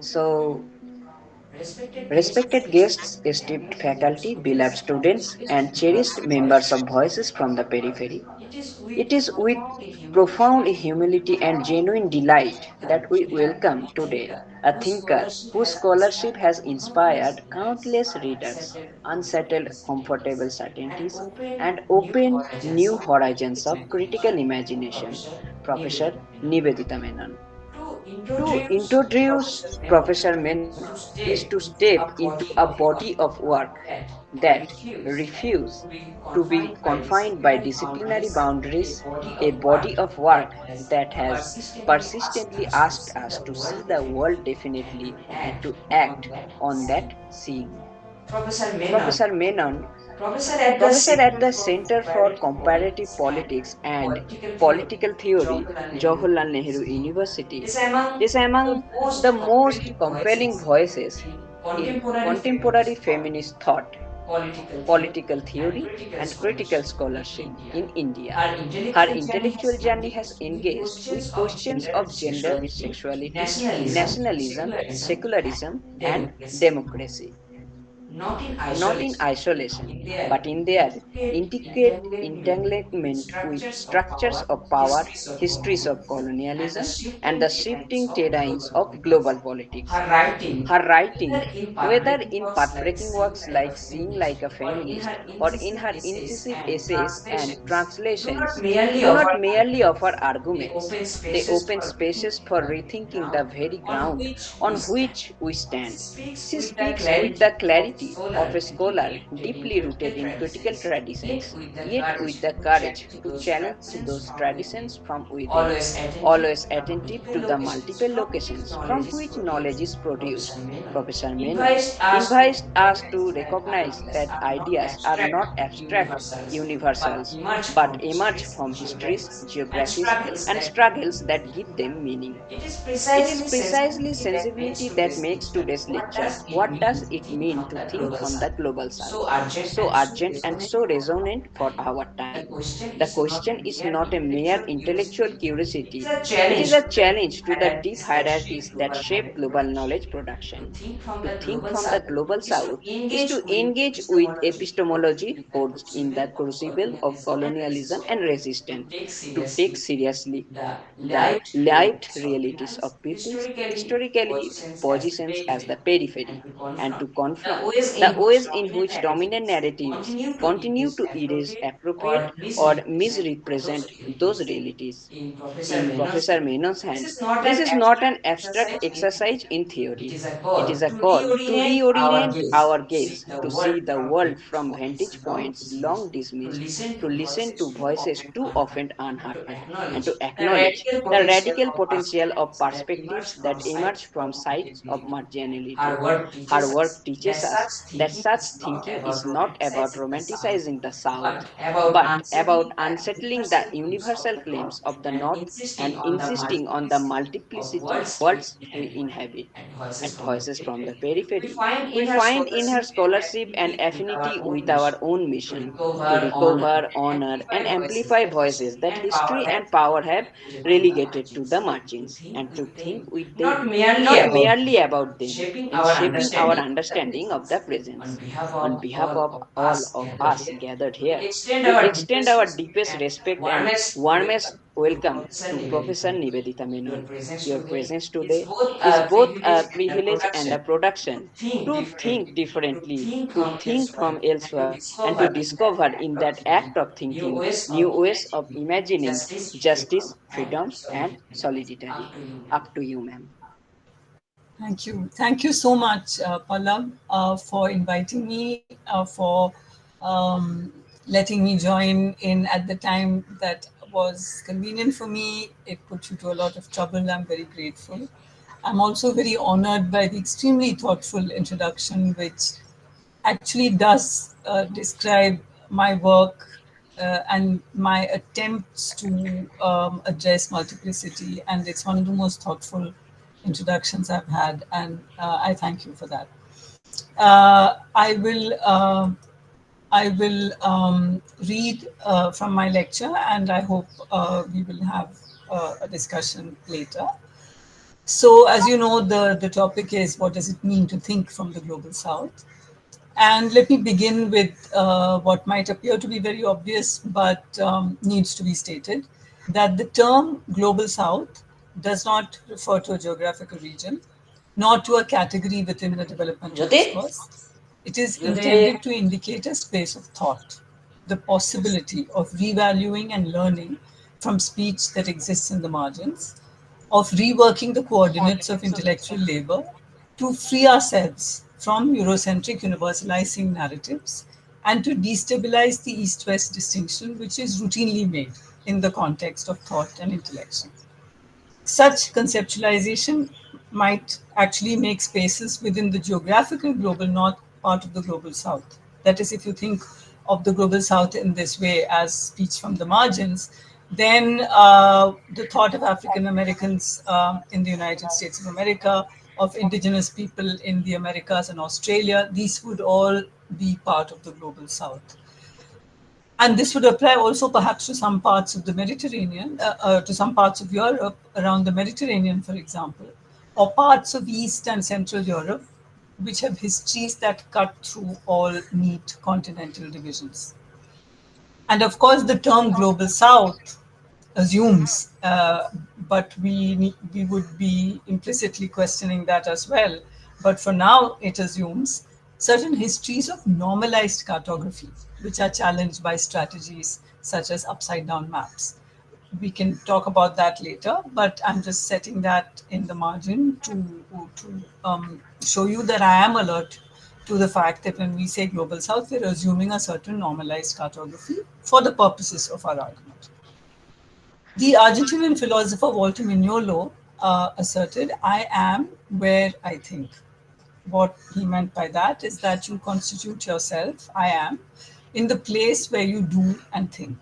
So, respected guests, esteemed faculty, beloved students, and cherished members of Voices from the Periphery, it is with profound humility and genuine delight that we welcome today a thinker whose scholarship has inspired countless readers, unsettled comfortable certainties, and opened new horizons of critical imagination, Professor Nivedita Menon. To introduce Professor Menon is to step into a body of work that refuse to be confined by disciplinary boundaries, a body of work that has persistently asked us to see the world definitely and to act on that seeing. Professor Menon, professor at the Center for Comparative Politics and Political Theory, Jawaharlal Nehru University, is among the most compelling voices in contemporary feminist thought, political theory, and critical scholarship in India. Her intellectual journey has engaged with questions of gender, sexuality, nationalism, secularism, and democracy, not in isolation, but in their intricate entanglement with structures of power, histories of colonialism, and the shifting terrains of global politics. Her writing, whether in pathbreaking works like Seeing Like a Feminist or in her incisive essays and translations, do not merely offer arguments, they open spaces for rethinking the very ground on which we stand. She speaks with the clarity of a scholar deeply rooted in critical traditions, yet with the courage to challenge those traditions from within, always attentive to the multiple locations from which knowledge is produced. Professor Menon invites us to recognize that ideas are not abstract universals but emerge from histories, geographies, and struggles that give them meaning. It is precisely sensibility that makes today's lecture What Does It Mean to Think from the Global South so urgent and so resonant for our time. The question is not a mere intellectual curiosity, it is a challenge to the deep hierarchies that shape global knowledge production. To think from the global south is to engage with epistemology forged in the crucible of colonialism and resistance, to take seriously the lived realities of peoples historically positions as the periphery, and to confront the ways in which dominant narratives continue to erase, appropriate, or misrepresent those realities. In Professor Menon's hands, this is not an abstract exercise in theory. It is a call to reorient our gaze, to see the world from vantage points long dismissed, to listen to voices too often unheard, and to acknowledge the radical potential of perspectives that emerge from sites of marginality. Her work teaches us that such thinking is not about romanticizing the South, but about unsettling the universal claims of the North and insisting on the multiplicity worlds we inhabit. At Voices from the Periphery, we find in her scholarship an affinity with our own mission to recover, honor, and amplify voices that history and power have relegated to the margins, and to think with them, not merely about them, in shaping our understanding of the presence. On behalf of all of us gathered here, we extend our deepest respect and warmest welcome to Professor Nivedita Menon. Your presence today is both a privilege and a production to think differently, to think from elsewhere, and to discover in that act of thinking new ways of imagining justice, freedom, and solidarity. Up to you, ma'am. Thank you. Thank you so much, Pallav, for inviting me, for letting me join in at the time that was convenient for me. It put you to a lot of trouble. I'm very grateful. I'm also very honored by the extremely thoughtful introduction, which actually does describe my work and my attempts to address multiplicity. And it's one of the most thoughtful introductions I've had, and I thank you for that. I will read from my lecture, and I hope we will have a discussion later. So, as you know, the topic is what does it mean to think from the global south? And let me begin with what might appear to be very obvious but needs to be stated, that the term global south does not refer to a geographical region, nor to a category within the developmental Jyoti? discourse. It is Jyoti? intended to indicate a space of thought, the possibility of revaluing and learning from speech that exists in the margins, of reworking the coordinates of intellectual labor to free ourselves from Eurocentric universalizing narratives and to destabilize the East West distinction, which is routinely made in the context of thought and intellection. Such conceptualization might actually make spaces within the geographical global north part of the global south. That is, if you think of the global south in this way as speech from the margins, then the thought of African Americans in the United States of America, of indigenous people in the Americas and Australia, these would all be part of the global south. And this would apply also perhaps to some parts of the Mediterranean, to some parts of Europe around the Mediterranean, for example, or parts of East and Central Europe, which have histories that cut through all neat continental divisions. And of course, the term global south assumes, but we would be implicitly questioning that as well. But for now, it assumes certain histories of normalized cartography, which are challenged by strategies such as upside down maps. We can talk about that later, but I'm just setting that in the margin to show you that I am alert to the fact that when we say global south, we're assuming a certain normalized cartography for the purposes of our argument. The Argentinian philosopher Walter Mignolo asserted, I am where I think. What he meant by that is that you constitute yourself, I am, in the place where you do and think.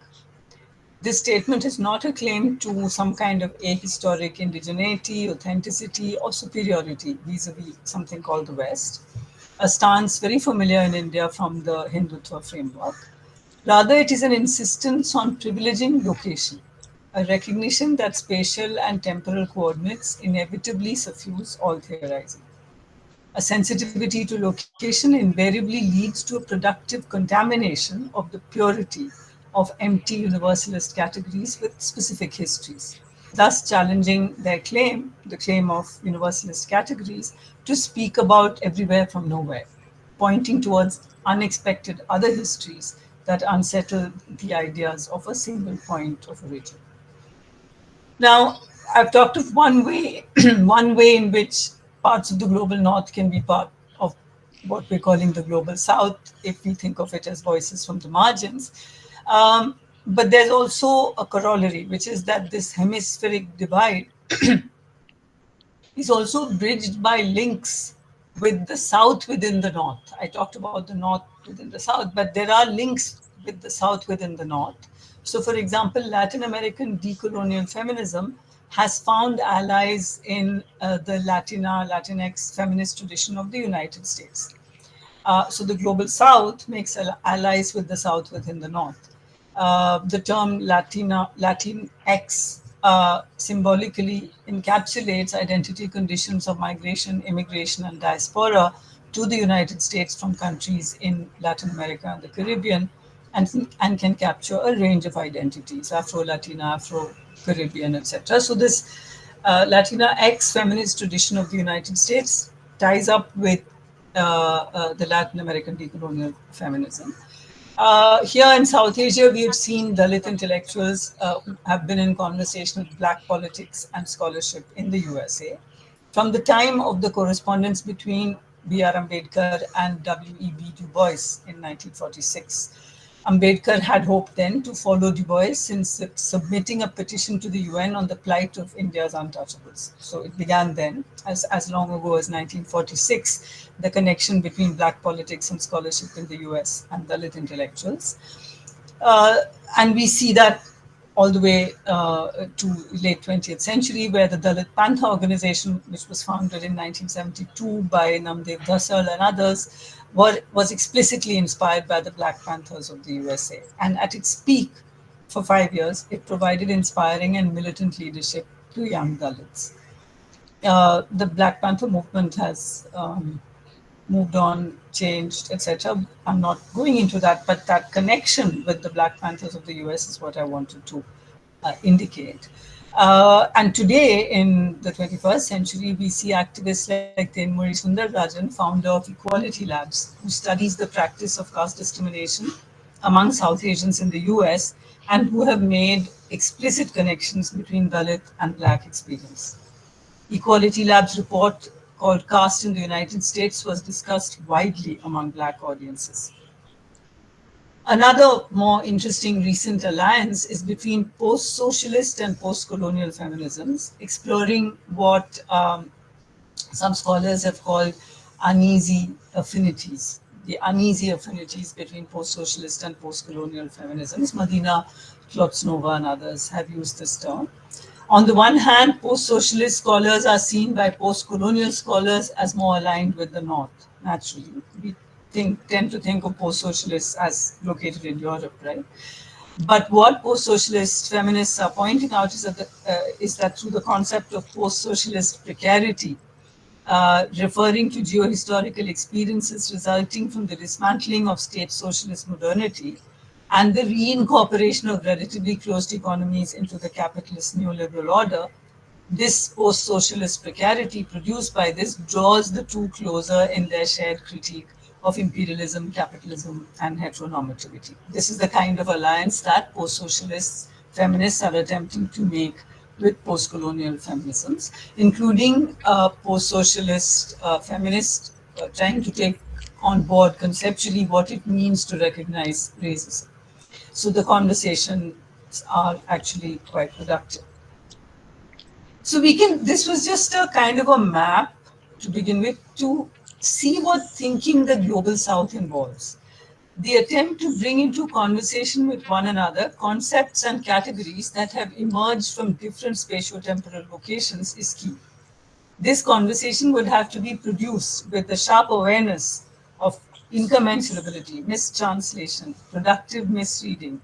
This statement is not a claim to some kind of ahistoric indigeneity, authenticity, or superiority vis a vis something called the West, a stance very familiar in India from the Hindutva framework. Rather, it is an insistence on privileging location, a recognition that spatial and temporal coordinates inevitably suffuse all theorizing. A sensitivity to location invariably leads to a productive contamination of the purity of empty universalist categories with specific histories, thus challenging their claim, the claim of universalist categories, to speak about everywhere from nowhere, pointing towards unexpected other histories that unsettle the ideas of a single point of origin. Now, I've talked of one way, one way in which parts of the global north can be part of what we're calling the global south, if we think of it as voices from the margins. But there's also a corollary, which is that this hemispheric divide is also bridged by links with the south within the north. I talked about the north within the south, but there are links with the south within the north. So, for example, Latin American decolonial feminism has found allies in the Latinx feminist tradition of the United States. So the global south makes allies with the south within the north. The term Latinx symbolically encapsulates identity conditions of migration, immigration, and diaspora to the United States from countries in Latin America and the Caribbean, and can capture a range of identities: Afro Latina, Afro Caribbean, etc. So this Latina X feminist tradition of the United States ties up with the Latin American decolonial feminism. Here in South Asia, we have seen Dalit intellectuals have been in conversation with Black politics and scholarship in the USA. From the time of the correspondence between B.R. Ambedkar and W.E.B. Du Bois in 1946, Ambedkar had hoped then to follow Du Bois in submitting a petition to the UN on the plight of India's untouchables. So it began then, as long ago as 1946, the connection between Black politics and scholarship in the US and Dalit intellectuals. And we see that all the way to late 20th century, where the Dalit Panther organization, which was founded in 1972 by Namdev Dhasal and others, was explicitly inspired by the Black Panthers of the USA. And at its peak, for 5 years, it provided inspiring and militant leadership to young Dalits. The Black Panther movement has moved on, changed, etc. I'm not going into that, but that connection with the Black Panthers of the US is what I wanted to indicate. And today, in the 21st century, we see activists like Tenmuri Sundararajan, founder of Equality Labs, who studies the practice of caste discrimination among South Asians in the US and who have made explicit connections between Dalit and Black experience. Equality Lab's report called Caste in the United States was discussed widely among Black audiences. Another more interesting recent alliance is between post socialist and post colonial feminisms, exploring what some scholars have called uneasy affinities, the uneasy affinities between post socialist and post colonial feminisms. Madina Klotsnova and others have used this term. On the one hand, post socialist scholars are seen by post colonial scholars as more aligned with the North, naturally. We tend to think of post socialists as located in Europe, right? But what post-socialist feminists are pointing out is that through the concept of post-socialist precarity, referring to geohistorical experiences resulting from the dismantling of state socialist modernity and the reincorporation of relatively closed economies into the capitalist neoliberal order, this post-socialist precarity produced by this draws the two closer in their shared critique of imperialism, capitalism, and heteronormativity. This is the kind of alliance that post-socialist feminists are attempting to make with post-colonial feminisms, including post-socialist feminists trying to take on board conceptually what it means to recognize racism. So the conversations are actually quite productive. So this was just a kind of a map to begin with to see what thinking the global south involves. The attempt to bring into conversation with one another concepts and categories that have emerged from different spatio-temporal locations is key. This conversation would have to be produced with the sharp awareness of incommensurability, mistranslation, productive misreading,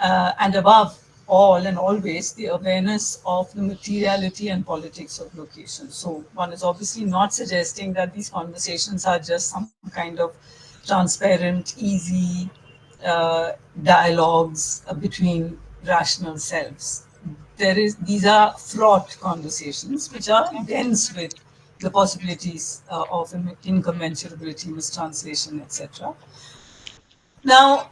and above all and always the awareness of the materiality and politics of location. So one is obviously not suggesting that these conversations are just some kind of transparent, easy dialogues between rational selves. These are fraught conversations which are dense with the possibilities of incommensurability, mistranslation, etc. Now,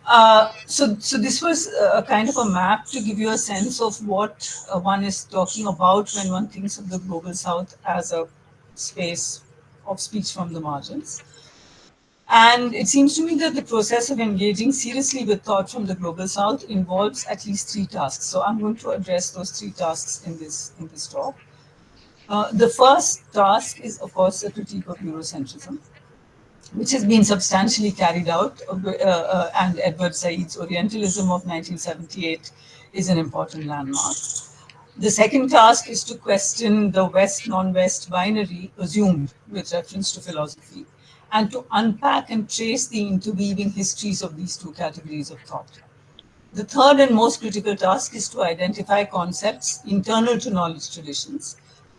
so this was a kind of a map to give you a sense of what one is talking about when one thinks of the global south as a space of speech from the margins. And it seems to me that the process of engaging seriously with thought from the global south involves at least three tasks. So I'm going to address those three tasks in this talk. The first task is, of course, a critique of Eurocentrism, which has been substantially carried out, and Edward Said's Orientalism of 1978 is an important landmark. The second task is to question the West non-West binary assumed with reference to philosophy, and to unpack and trace the interweaving histories of these two categories of thought. The third and most critical task is to identify concepts internal to knowledge traditions,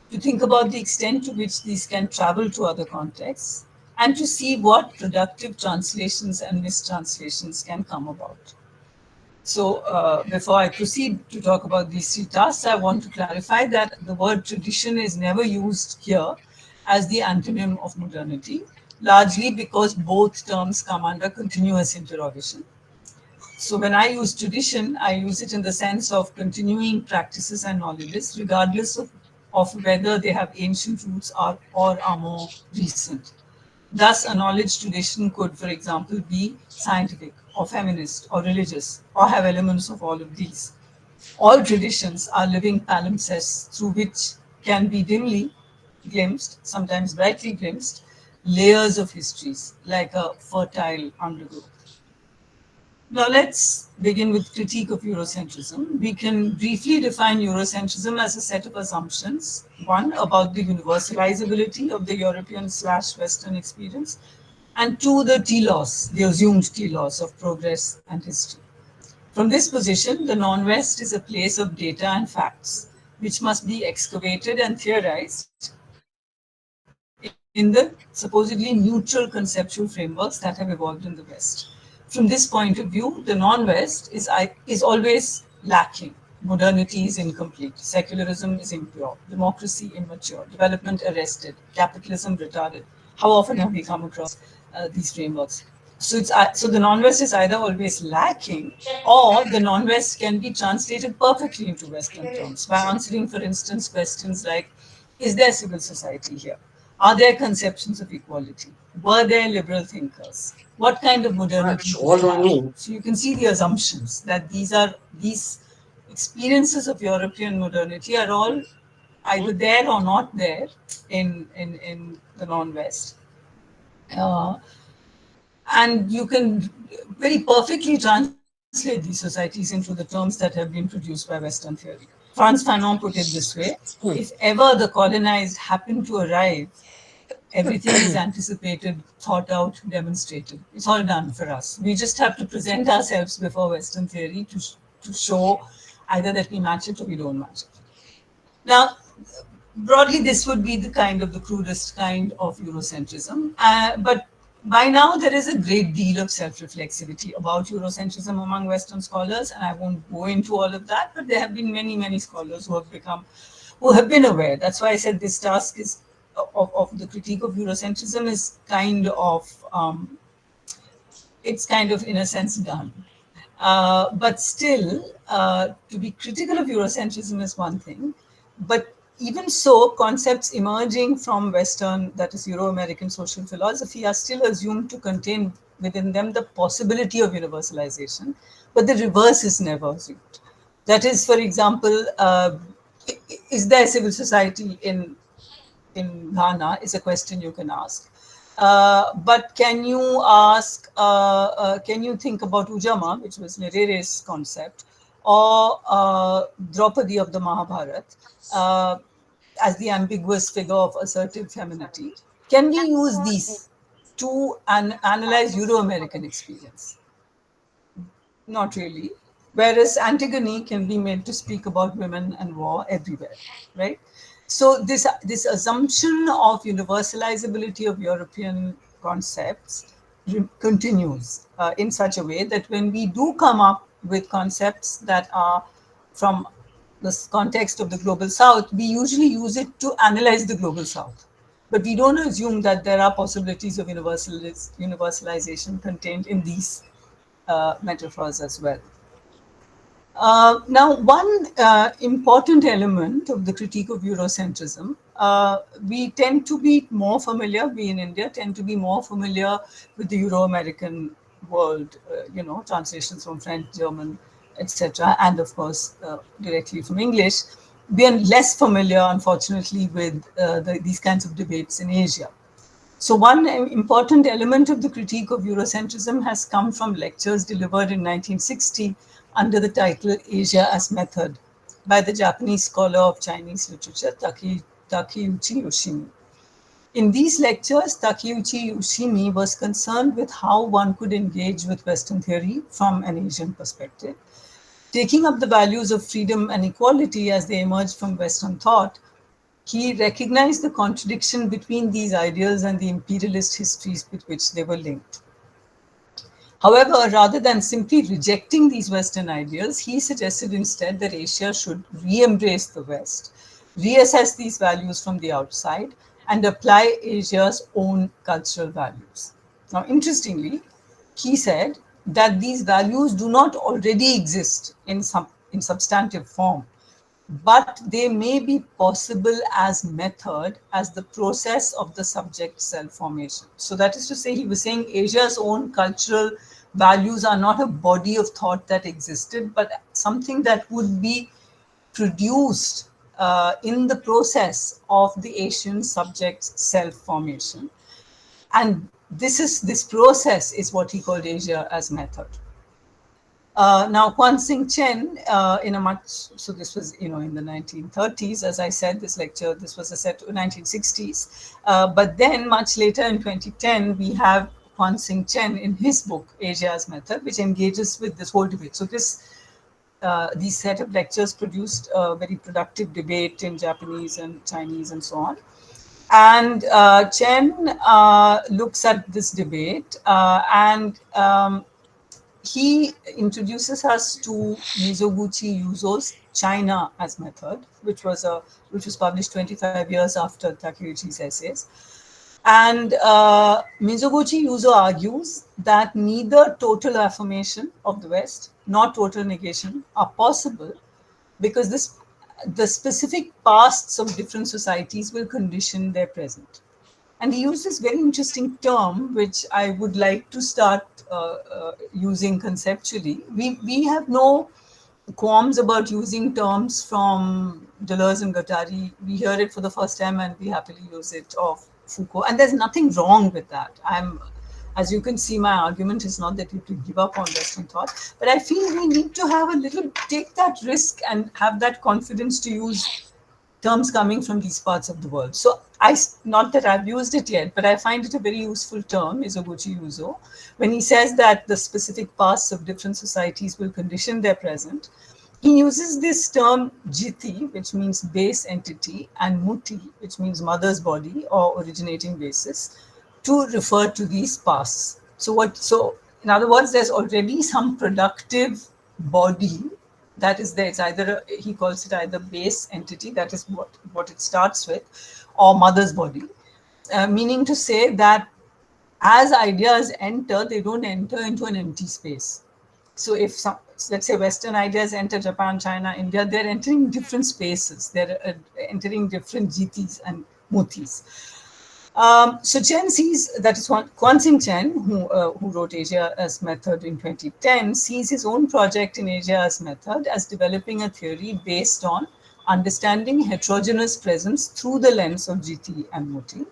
to think about the extent to which these can travel to other contexts, and to see what productive translations and mistranslations can come about. So, before I proceed to talk about these three tasks, I want to clarify that the word tradition is never used here as the antonym of modernity, largely because both terms come under continuous interrogation. So when I use tradition, I use it in the sense of continuing practices and knowledges, regardless of whether they have ancient roots or are more recent. Thus, a knowledge tradition could, for example, be scientific or feminist or religious or have elements of all of these. All traditions are living palimpsests through which can be dimly glimpsed, sometimes brightly glimpsed, layers of histories like a fertile undergrowth. Now let's begin with critique of Eurocentrism. We can briefly define Eurocentrism as a set of assumptions. One, about the universalizability of the European/Western experience, and two, the telos, the assumed telos of progress and history. From this position, the non-West is a place of data and facts, which must be excavated and theorized, in the supposedly neutral conceptual frameworks that have evolved in the West. From this point of view, the non-West is always lacking. Modernity is incomplete. Secularism is impure. Democracy immature. Development arrested. Capitalism retarded. How often have we come across these frameworks? So the non-West is either always lacking, or the non-West can be translated perfectly into Western terms by answering, for instance, questions like: is there civil society here? Are there conceptions of equality? Were there liberal thinkers? What kind of modernity That's do we all on have? me. So you can see the assumptions that these experiences of European modernity are all either there or not there in the non-West. Uh, and you can very perfectly translate these societies into the terms that have been produced by Western theory. Frantz Fanon put it this way: if ever the colonized happen to arrive, everything is anticipated, thought out, demonstrated. It's all done for us. We just have to present ourselves before Western theory to show either that we match it or we don't match it. Now, broadly, this would be the crudest kind of Eurocentrism. But by now, there is a great deal of self-reflexivity about Eurocentrism among Western scholars, and I won't go into all of that. But there have been many, many scholars who have been aware. That's why I said this task is of the critique of Eurocentrism is it's kind of in a sense done. But still, to be critical of Eurocentrism is one thing, but even so, concepts emerging from Western, that is Euro-American social philosophy, are still assumed to contain within them the possibility of universalization, but the reverse is never assumed. That is, for example, is there civil society in Ghana is a question you can ask. But can you think about Ujama, which was Nerere's concept, or Draupadi of the Mahabharata, uh, as the ambiguous figure of assertive femininity? Can we use these to analyze Euro-American experience? Not really. Whereas Antigone can be made to speak about women and war everywhere, right? So this assumption of universalizability of European concepts continues in such a way that when we do come up with concepts that are from the context of the global south, we usually use it to analyze the global south. But we don't assume that there are possibilities of universalization contained in these metaphors as well. Now, one important element of the critique of Eurocentrism, we tend to be more familiar, we in India tend to be more familiar with the Euro-American world, translations from French, German, etc., and of course, directly from English. We are less familiar, unfortunately, with these kinds of debates in Asia. So one important element of the critique of Eurocentrism has come from lectures delivered in 1960 under the title Asia as Method by the Japanese scholar of Chinese literature, Takeuchi Yoshimi. In these lectures, Takeuchi Yoshimi was concerned with how one could engage with Western theory from an Asian perspective. Taking up the values of freedom and equality as they emerged from Western thought, he recognized the contradiction between these ideals and the imperialist histories with which they were linked. However, rather than simply rejecting these Western ideals, he suggested instead that Asia should re-embrace the West, reassess these values from the outside, and apply Asia's own cultural values. Now, interestingly, he said that these values do not already exist in substantive form, but they may be possible as method, as the process of the subject self-formation. So that is to say, he was saying Asia's own cultural values are not a body of thought that existed, but something that would be produced in the process of the Asian subject's self-formation. And this process is what he called Asia as method. Now, Kwan Sing Chen, so this was, in the 1930s, as I said, this was a set to 1960s. But then much later in 2010, we have Kwan Sing Chen in his book, Asia's Method, which engages with this whole debate. So these set of lectures produced a very productive debate in Japanese and Chinese and so on. And Chen looks at this debate and he introduces us to Mizoguchi Yuzo's China as method, which was published 25 years after Takeuchi's essays. And Mizoguchi Yuzo argues that neither total affirmation of the West nor total negation are possible because the specific pasts of different societies will condition their present. And he used this very interesting term, which I would like to start using conceptually. We have no qualms about using terms from Deleuze and Guattari. We hear it for the first time and we happily use it of Foucault. And there's nothing wrong with that. As you can see, my argument is not that you have to give up on Western thought, but I feel we need to have a little, take that risk and have that confidence to use terms coming from these parts of the world. So not that I've used it yet, but I find it a very useful term, Mizoguchi Yuzo, when he says that the specific pasts of different societies will condition their present. He uses this term jiti, which means base entity, and muti, which means mother's body or originating basis, to refer to these pasts. So in other words, there's already some productive body that is there. It's either he calls it either base entity, that is what it starts with, or mother's body, meaning to say that as ideas enter, they don't enter into an empty space. So if let's say Western ideas enter Japan, China, India, they're entering different spaces. They're entering different jitis and mutis. So Chen sees, that is Quan-Sing Chen, who wrote Asia as Method in 2010, sees his own project in Asia as Method as developing a theory based on understanding heterogeneous presence through the lens of jiti and muti.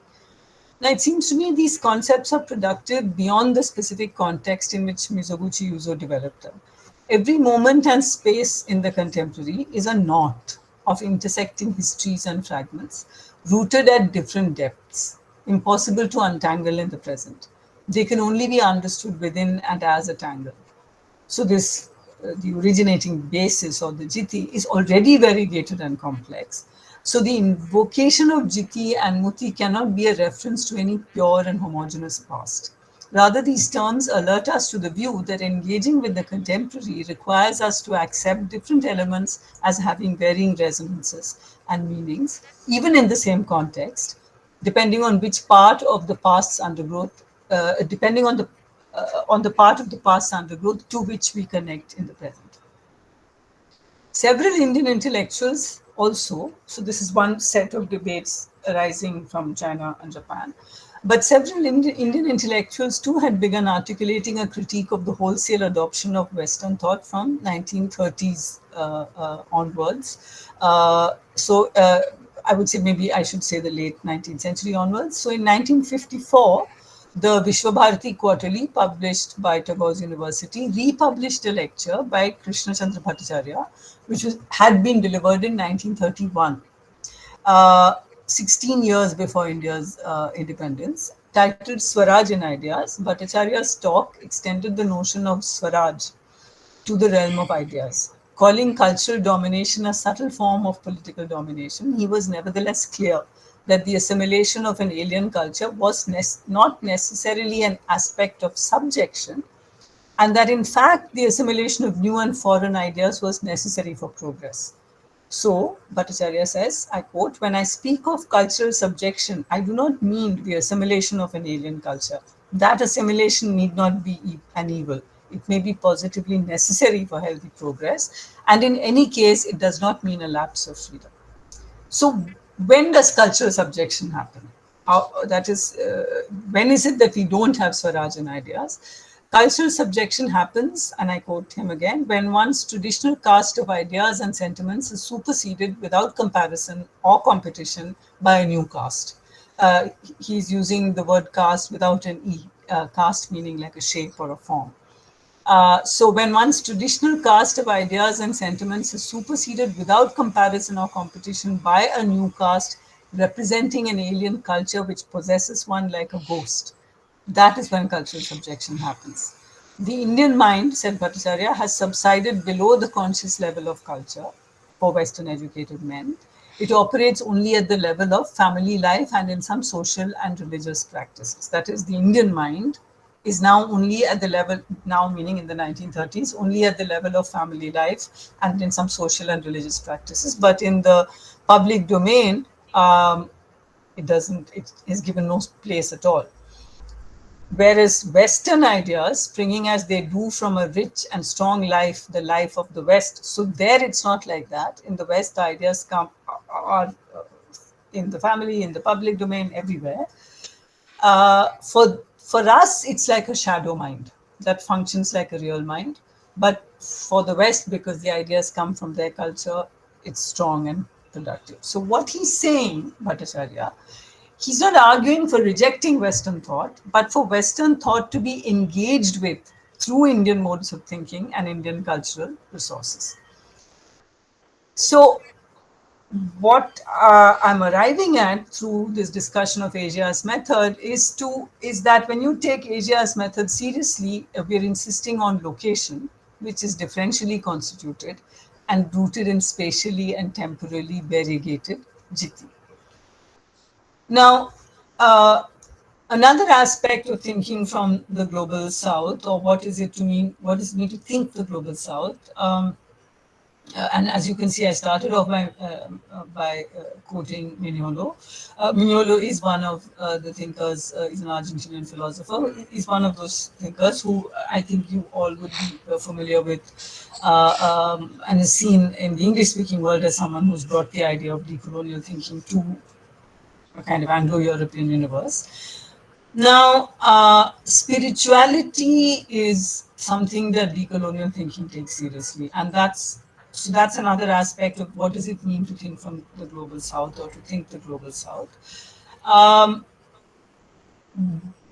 Now, it seems to me these concepts are productive beyond the specific context in which Mizoguchi Yuzo developed them. Every moment and space in the contemporary is a knot of intersecting histories and fragments, rooted at different depths, impossible to untangle in the present. They can only be understood within and as a tangle. So this, the originating basis or the jiti is already variegated and complex. So the invocation of jiti and muti cannot be a reference to any pure and homogeneous past. Rather, these terms alert us to the view that engaging with the contemporary requires us to accept different elements as having varying resonances and meanings, even in the same context, depending on which part of the past's undergrowth, depending on the part of the past undergrowth to which we connect in the present. Several Indian intellectuals also, so this is one set of debates arising from China and Japan, but several Indian intellectuals too had begun articulating a critique of the wholesale adoption of Western thought from 1930s onwards. I would say, maybe I should say the late 19th century onwards. So in 1954, the Vishwabharati Quarterly, published by Tagore's University, republished a lecture by Krishna Chandra Bhattacharya, which had been delivered in 1931, 16 years before India's independence. Titled Swaraj in Ideas, Bhattacharya's talk extended the notion of Swaraj to the realm of ideas. Calling cultural domination a subtle form of political domination, he was nevertheless clear that the assimilation of an alien culture was not necessarily an aspect of subjection, and that in fact the assimilation of new and foreign ideas was necessary for progress. So, Bhattacharya says, I quote, when I speak of cultural subjection, I do not mean the assimilation of an alien culture. That assimilation need not be an evil. It may be positively necessary for healthy progress. And in any case, it does not mean a lapse of freedom. So, when does cultural subjection happen? When is it that we don't have Swaraj in ideas? Cultural subjection happens, and I quote him again, when one's traditional caste of ideas and sentiments is superseded without comparison or competition by a new caste. He's using the word caste without an E, caste meaning like a shape or a form. So when one's traditional caste of ideas and sentiments is superseded without comparison or competition by a new caste representing an alien culture which possesses one like a ghost, that is when cultural subjection happens. The Indian mind, said Bhattacharya, has subsided below the conscious level of culture for Western educated men. It operates only at the level of family life and in some social and religious practices. That is, the Indian mind is now only at the level, now meaning in the 1930s, only at the level of family life and in some social and religious practices. But in the public domain, it is given no place at all. Whereas Western ideas, springing as they do from a rich and strong life, the life of the West, so there it's not like that. In the West, ideas come are in the family, in the public domain, everywhere. For us, it's like a shadow mind that functions like a real mind. But for the West, because the ideas come from their culture, it's strong and productive. So what he's saying, Bhattacharya, he's not arguing for rejecting Western thought, but for Western thought to be engaged with through Indian modes of thinking and Indian cultural resources. So what I'm arriving at through this discussion of Asia's method is that when you take Asia's method seriously, we're insisting on location, which is differentially constituted and rooted in spatially and temporally variegated jiti. Now, uh, another aspect of thinking from the global south, or what is it to mean? What does it mean to think the global south? And as you can see, I started off by quoting Mignolo. Mignolo is one of the thinkers. He's an Argentinian philosopher. He's one of those thinkers who I think you all would be familiar with, and is seen in the English-speaking world as someone who's brought the idea of decolonial thinking to a kind of Anglo-European universe. Now, spirituality is something that decolonial thinking takes seriously, and that's another aspect of what does it mean to think from the global south or to think the global south. Um,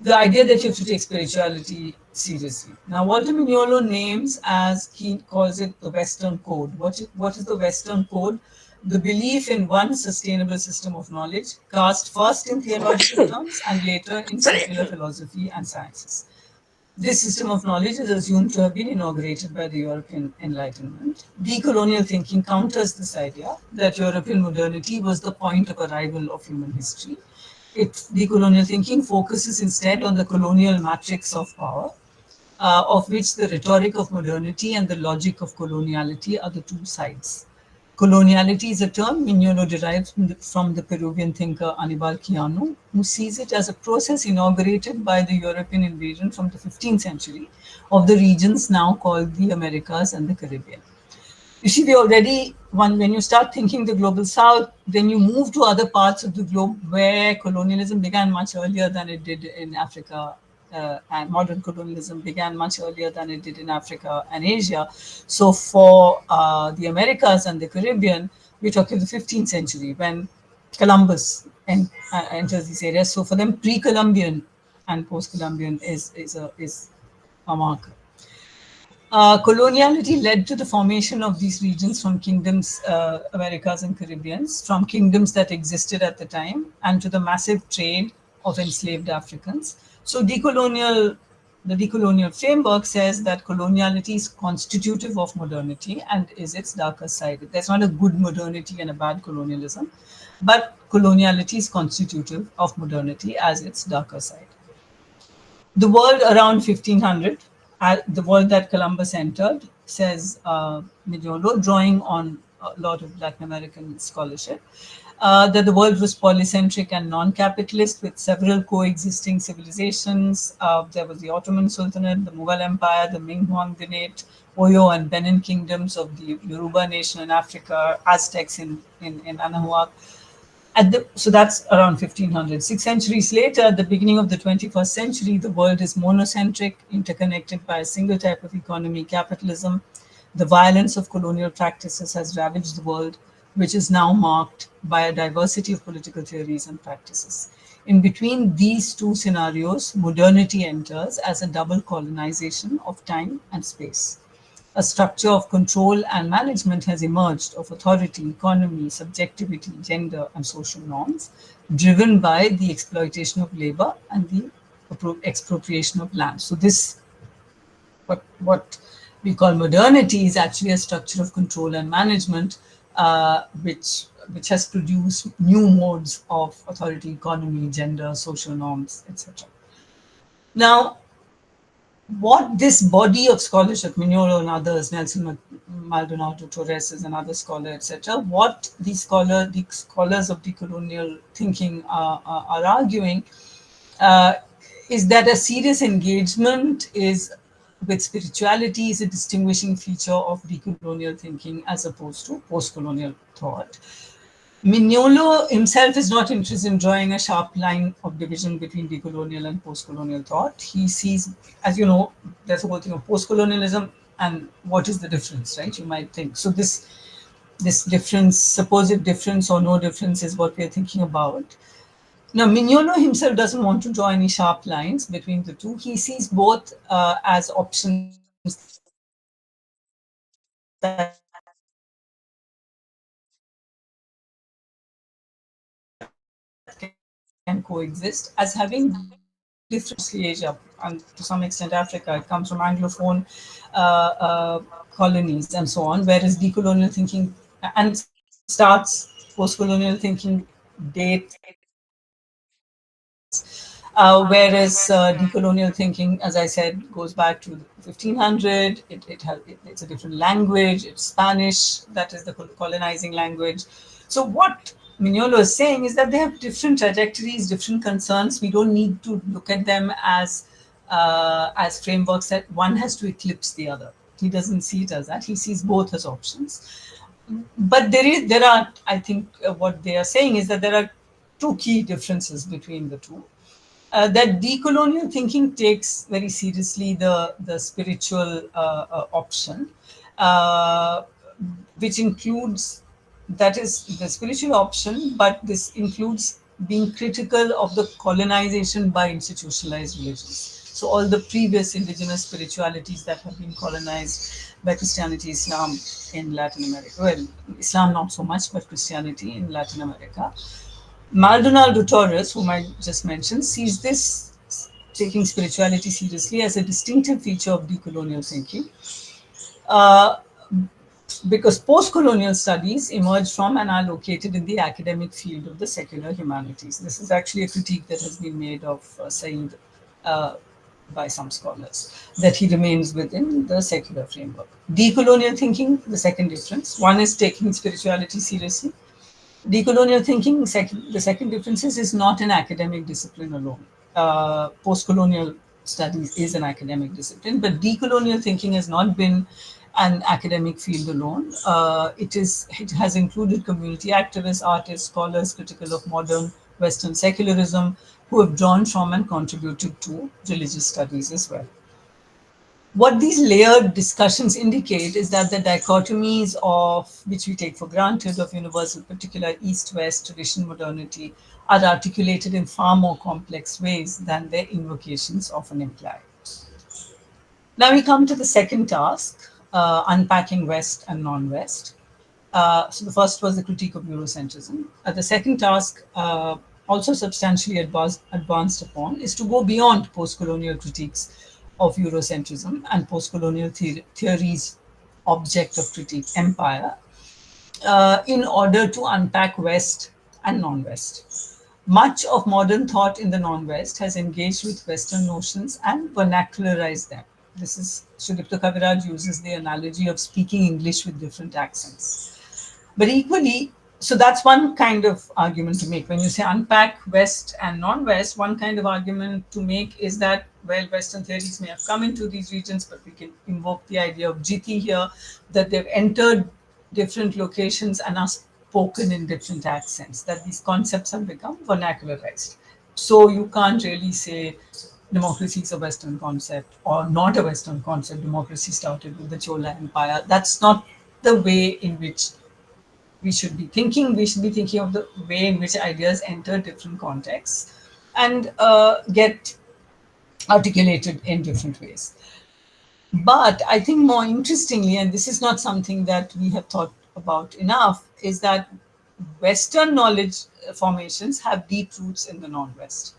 the idea that you have to take spirituality seriously. Now, Walter Mignolo names, as he calls it, the Western Code. What is the Western Code? The belief in one sustainable system of knowledge, cast first in theological terms and later in secular philosophy and sciences. This system of knowledge is assumed to have been inaugurated by the European Enlightenment. Decolonial thinking counters this idea that European modernity was the point of arrival of human history. Decolonial thinking focuses instead on the colonial matrix of power, of which the rhetoric of modernity and the logic of coloniality are the two sides. Coloniality is a term Mignolo derives from the Peruvian thinker Anibal Quijano, who sees it as a process inaugurated by the European invasion from the 15th century of the regions now called the Americas and the Caribbean. You see, we already, when you start thinking the global south, then you move to other parts of the globe where colonialism began much earlier than it did in Africa, and modern colonialism began much earlier than it did in Africa and Asia. So for the Americas and the Caribbean, we're talking the 15th century when Columbus enters these areas. So for them, pre-Columbian and post-Columbian is a marker. Coloniality led to the formation of these regions from kingdoms, Americas and Caribbeans, from kingdoms that existed at the time, and to the massive trade of enslaved Africans. So the decolonial framework says that coloniality is constitutive of modernity and is its darker side. There's not a good modernity and a bad colonialism, but coloniality is constitutive of modernity as its darker side. The world around 1500, the world that Columbus entered, says Mignolo, drawing on a lot of Latin American scholarship, that the world was polycentric and non-capitalist with several coexisting civilizations. There was the Ottoman Sultanate, the Mughal Empire, the Ming Huang Dinate, Oyo and Benin kingdoms of the Yoruba nation in Africa, Aztecs in Anahuac. So that's around 1500. 6 centuries later, at the beginning of the 21st century, the world is monocentric, interconnected by a single type of economy, capitalism. The violence of colonial practices has ravaged the world, which is now marked by a diversity of political theories and practices. In between these two scenarios, modernity enters as a double colonization of time and space. A structure of control and management has emerged of authority, economy, subjectivity, gender, and social norms, driven by the exploitation of labor and the expropriation of land. So this, what we call modernity, is actually a structure of control and management, which which has produced new modes of authority, economy, gender, social norms, etc. Now, what this body of scholarship, Mignolo and others, Nelson Maldonado Torres is another scholar, etc., what the scholars of decolonial thinking are arguing uh, is that a serious engagement is with spirituality is a distinguishing feature of decolonial thinking as opposed to post-colonial thought. Mignolo himself is not interested in drawing a sharp line of division between decolonial and post-colonial thought. He sees, as you know, there's a whole thing of post-colonialism and what is the difference, right? You might think. So this difference, supposed difference or no difference is what we're thinking about. Now, Mignolo himself doesn't want to draw any sharp lines between the two. He sees both as options that can coexist, as having different Asia and to some extent Africa. It comes from Anglophone colonies and so on, whereas decolonial thinking and starts post-colonial thinking dates, whereas decolonial thinking, as I said, goes back to 1500. It's a different language. It's Spanish. That is the colonizing language. So what Mignolo is saying is that they have different trajectories, different concerns. We don't need to look at them as frameworks that one has to eclipse the other. He doesn't see it as that. He sees both as options. But there are, I think, what they are saying is that there are two key differences between the two. That decolonial thinking takes very seriously the spiritual option, uh, which includes, that is the spiritual option, but this includes being critical of the colonization by institutionalized religions. So all the previous indigenous spiritualities that have been colonized by Christianity, Islam in Latin America. Well, Islam not so much, but Christianity in Latin America. Maldonado Torres, whom I just mentioned, sees this taking spirituality seriously as a distinctive feature of decolonial thinking. Uh, because post-colonial studies emerge from and are located in the academic field of the secular humanities. This is actually a critique that has been made of Said uh, by some scholars, that he remains within the secular framework. Decolonial thinking, the second difference, one is taking spirituality seriously. Decolonial thinking, the second difference is not an academic discipline alone. Post-colonial studies is an academic discipline, but decolonial thinking has not been an academic field alone. It has included community activists, artists, scholars critical of modern Western secularism, who have drawn from and contributed to religious studies as well. What these layered discussions indicate is that the dichotomies of which we take for granted of universal particular east-west tradition modernity are articulated in far more complex ways than their invocations often imply. Now we come to the second task, unpacking West and non-West. So the first was the critique of eurocentrism. The second task, also substantially advanced upon, is to go beyond post-colonial critiques of eurocentrism and post-colonial theories object of critique, empire, in order to unpack West and non-West. Much of modern thought in the non-West has engaged with Western notions and vernacularized them. This is, Sudipta Kaviraj uses the analogy of speaking English with different accents. But equally, so that's one kind of argument to make. When you say unpack West and non-West, one kind of argument to make is that, well, Western theories may have come into these regions, but we can invoke the idea of jiti here, that they've entered different locations and are spoken in different accents, that these concepts have become vernacularized. So you can't really say democracy is a Western concept or not a Western concept. Democracy started with the Chola Empire. That's not the way in which we should be thinking. We should be thinking of the way in which ideas enter different contexts and get articulated in different ways. But I think more interestingly, and this is not something that we have thought about enough, is that Western knowledge formations have deep roots in the non-West.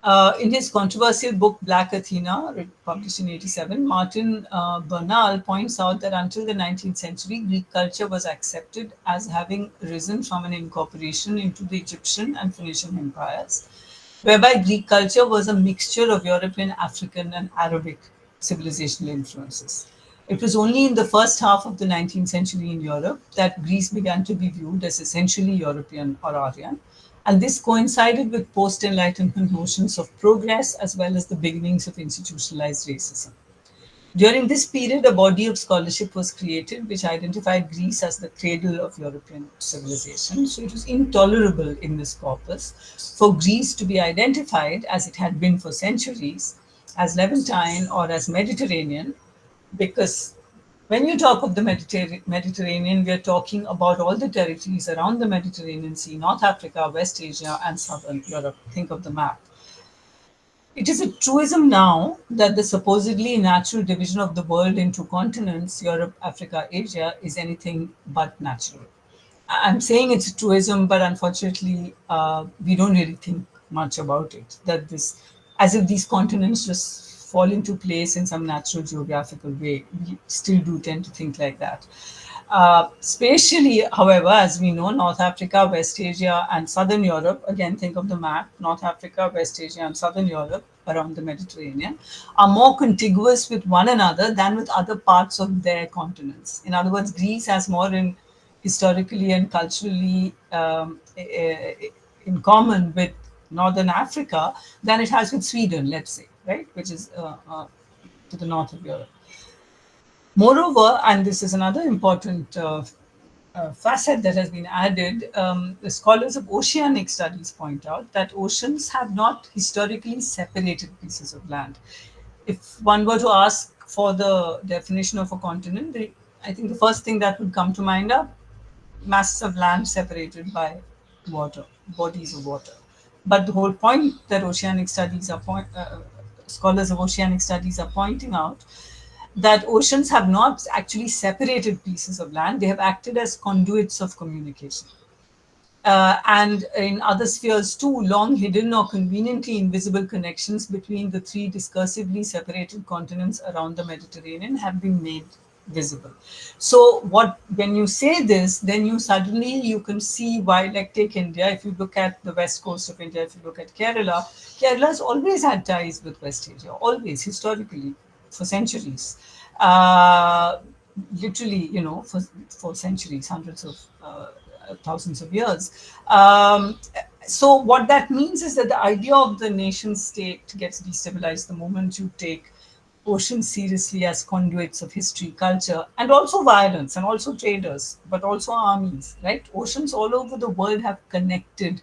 In his controversial book Black Athena, published in 87, Martin Bernal points out that until the 19th century, Greek culture was accepted as having risen from an incorporation into the Egyptian and Phoenician empires, whereby Greek culture was a mixture of European, African, and Arabic civilizational influences. It was only in the first half of the 19th century in Europe that Greece began to be viewed as essentially European or Aryan, and this coincided with post Enlightenment notions of progress as well as the beginnings of institutionalized racism. During this period, a body of scholarship was created which identified Greece as the cradle of European civilization. So it was intolerable in this corpus for Greece to be identified, as it had been for centuries, as Levantine or as Mediterranean, because when you talk of the Mediterranean, we are talking about all the territories around the Mediterranean Sea, North Africa, West Asia, and Southern Europe. Think of the map. It is a truism now that the supposedly natural division of the world into continents, Europe, Africa, Asia, is anything but natural. I'm saying it's a truism, but unfortunately, we don't really think much about it. That this, as if these continents just fall into place in some natural geographical way. We still do tend to think like that. Spatially, however, as we know, North Africa, West Asia, and Southern Europe, again, think of the map, North Africa, West Asia, and Southern Europe around the Mediterranean, are more contiguous with one another than with other parts of their continents. In other words, Greece has more in historically and culturally in common with Northern Africa than it has with Sweden, let's say, right, which is to the north of Europe. Moreover, and this is another important facet that has been added, the scholars of oceanic studies point out that oceans have not historically separated pieces of land. If one were to ask for the definition of a continent, I think the first thing that would come to mind are masses of land separated by water, bodies of water. But the whole point that scholars of oceanic studies are pointing out that oceans have not actually separated pieces of land; they have acted as conduits of communication. And in other spheres too, long hidden or conveniently invisible connections between the three discursively separated continents around the Mediterranean have been made visible. So when you say this, then you can see why, like take India, if you look at the west coast of India, if you look at Kerala has always had ties with West Asia, always, historically, for centuries. Literally, for centuries, hundreds of thousands of years. So what that means is that the idea of the nation state gets destabilized the moment you take oceans seriously as conduits of history, culture, and also violence, and also traders, but also armies, right? Oceans all over the world have connected,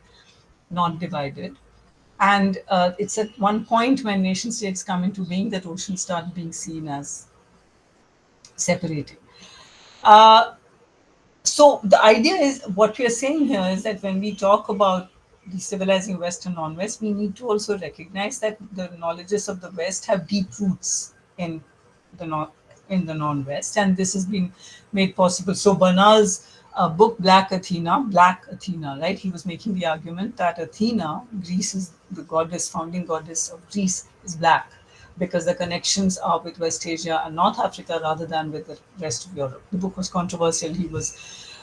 not divided. And it's at one point when nation states come into being that oceans start being seen as separating. Uh, so the idea is, what we are saying here is that when we talk about destabilizing West and non-West, we need to also recognize that the knowledges of the West have deep roots the non in the non-West, and this has been made possible. So Bernal's book Black Athena, right? He was making the argument that Athena, Greece is the goddess, founding goddess of Greece, is black because the connections are with West Asia and North Africa rather than with the rest of Europe. The book was controversial. He was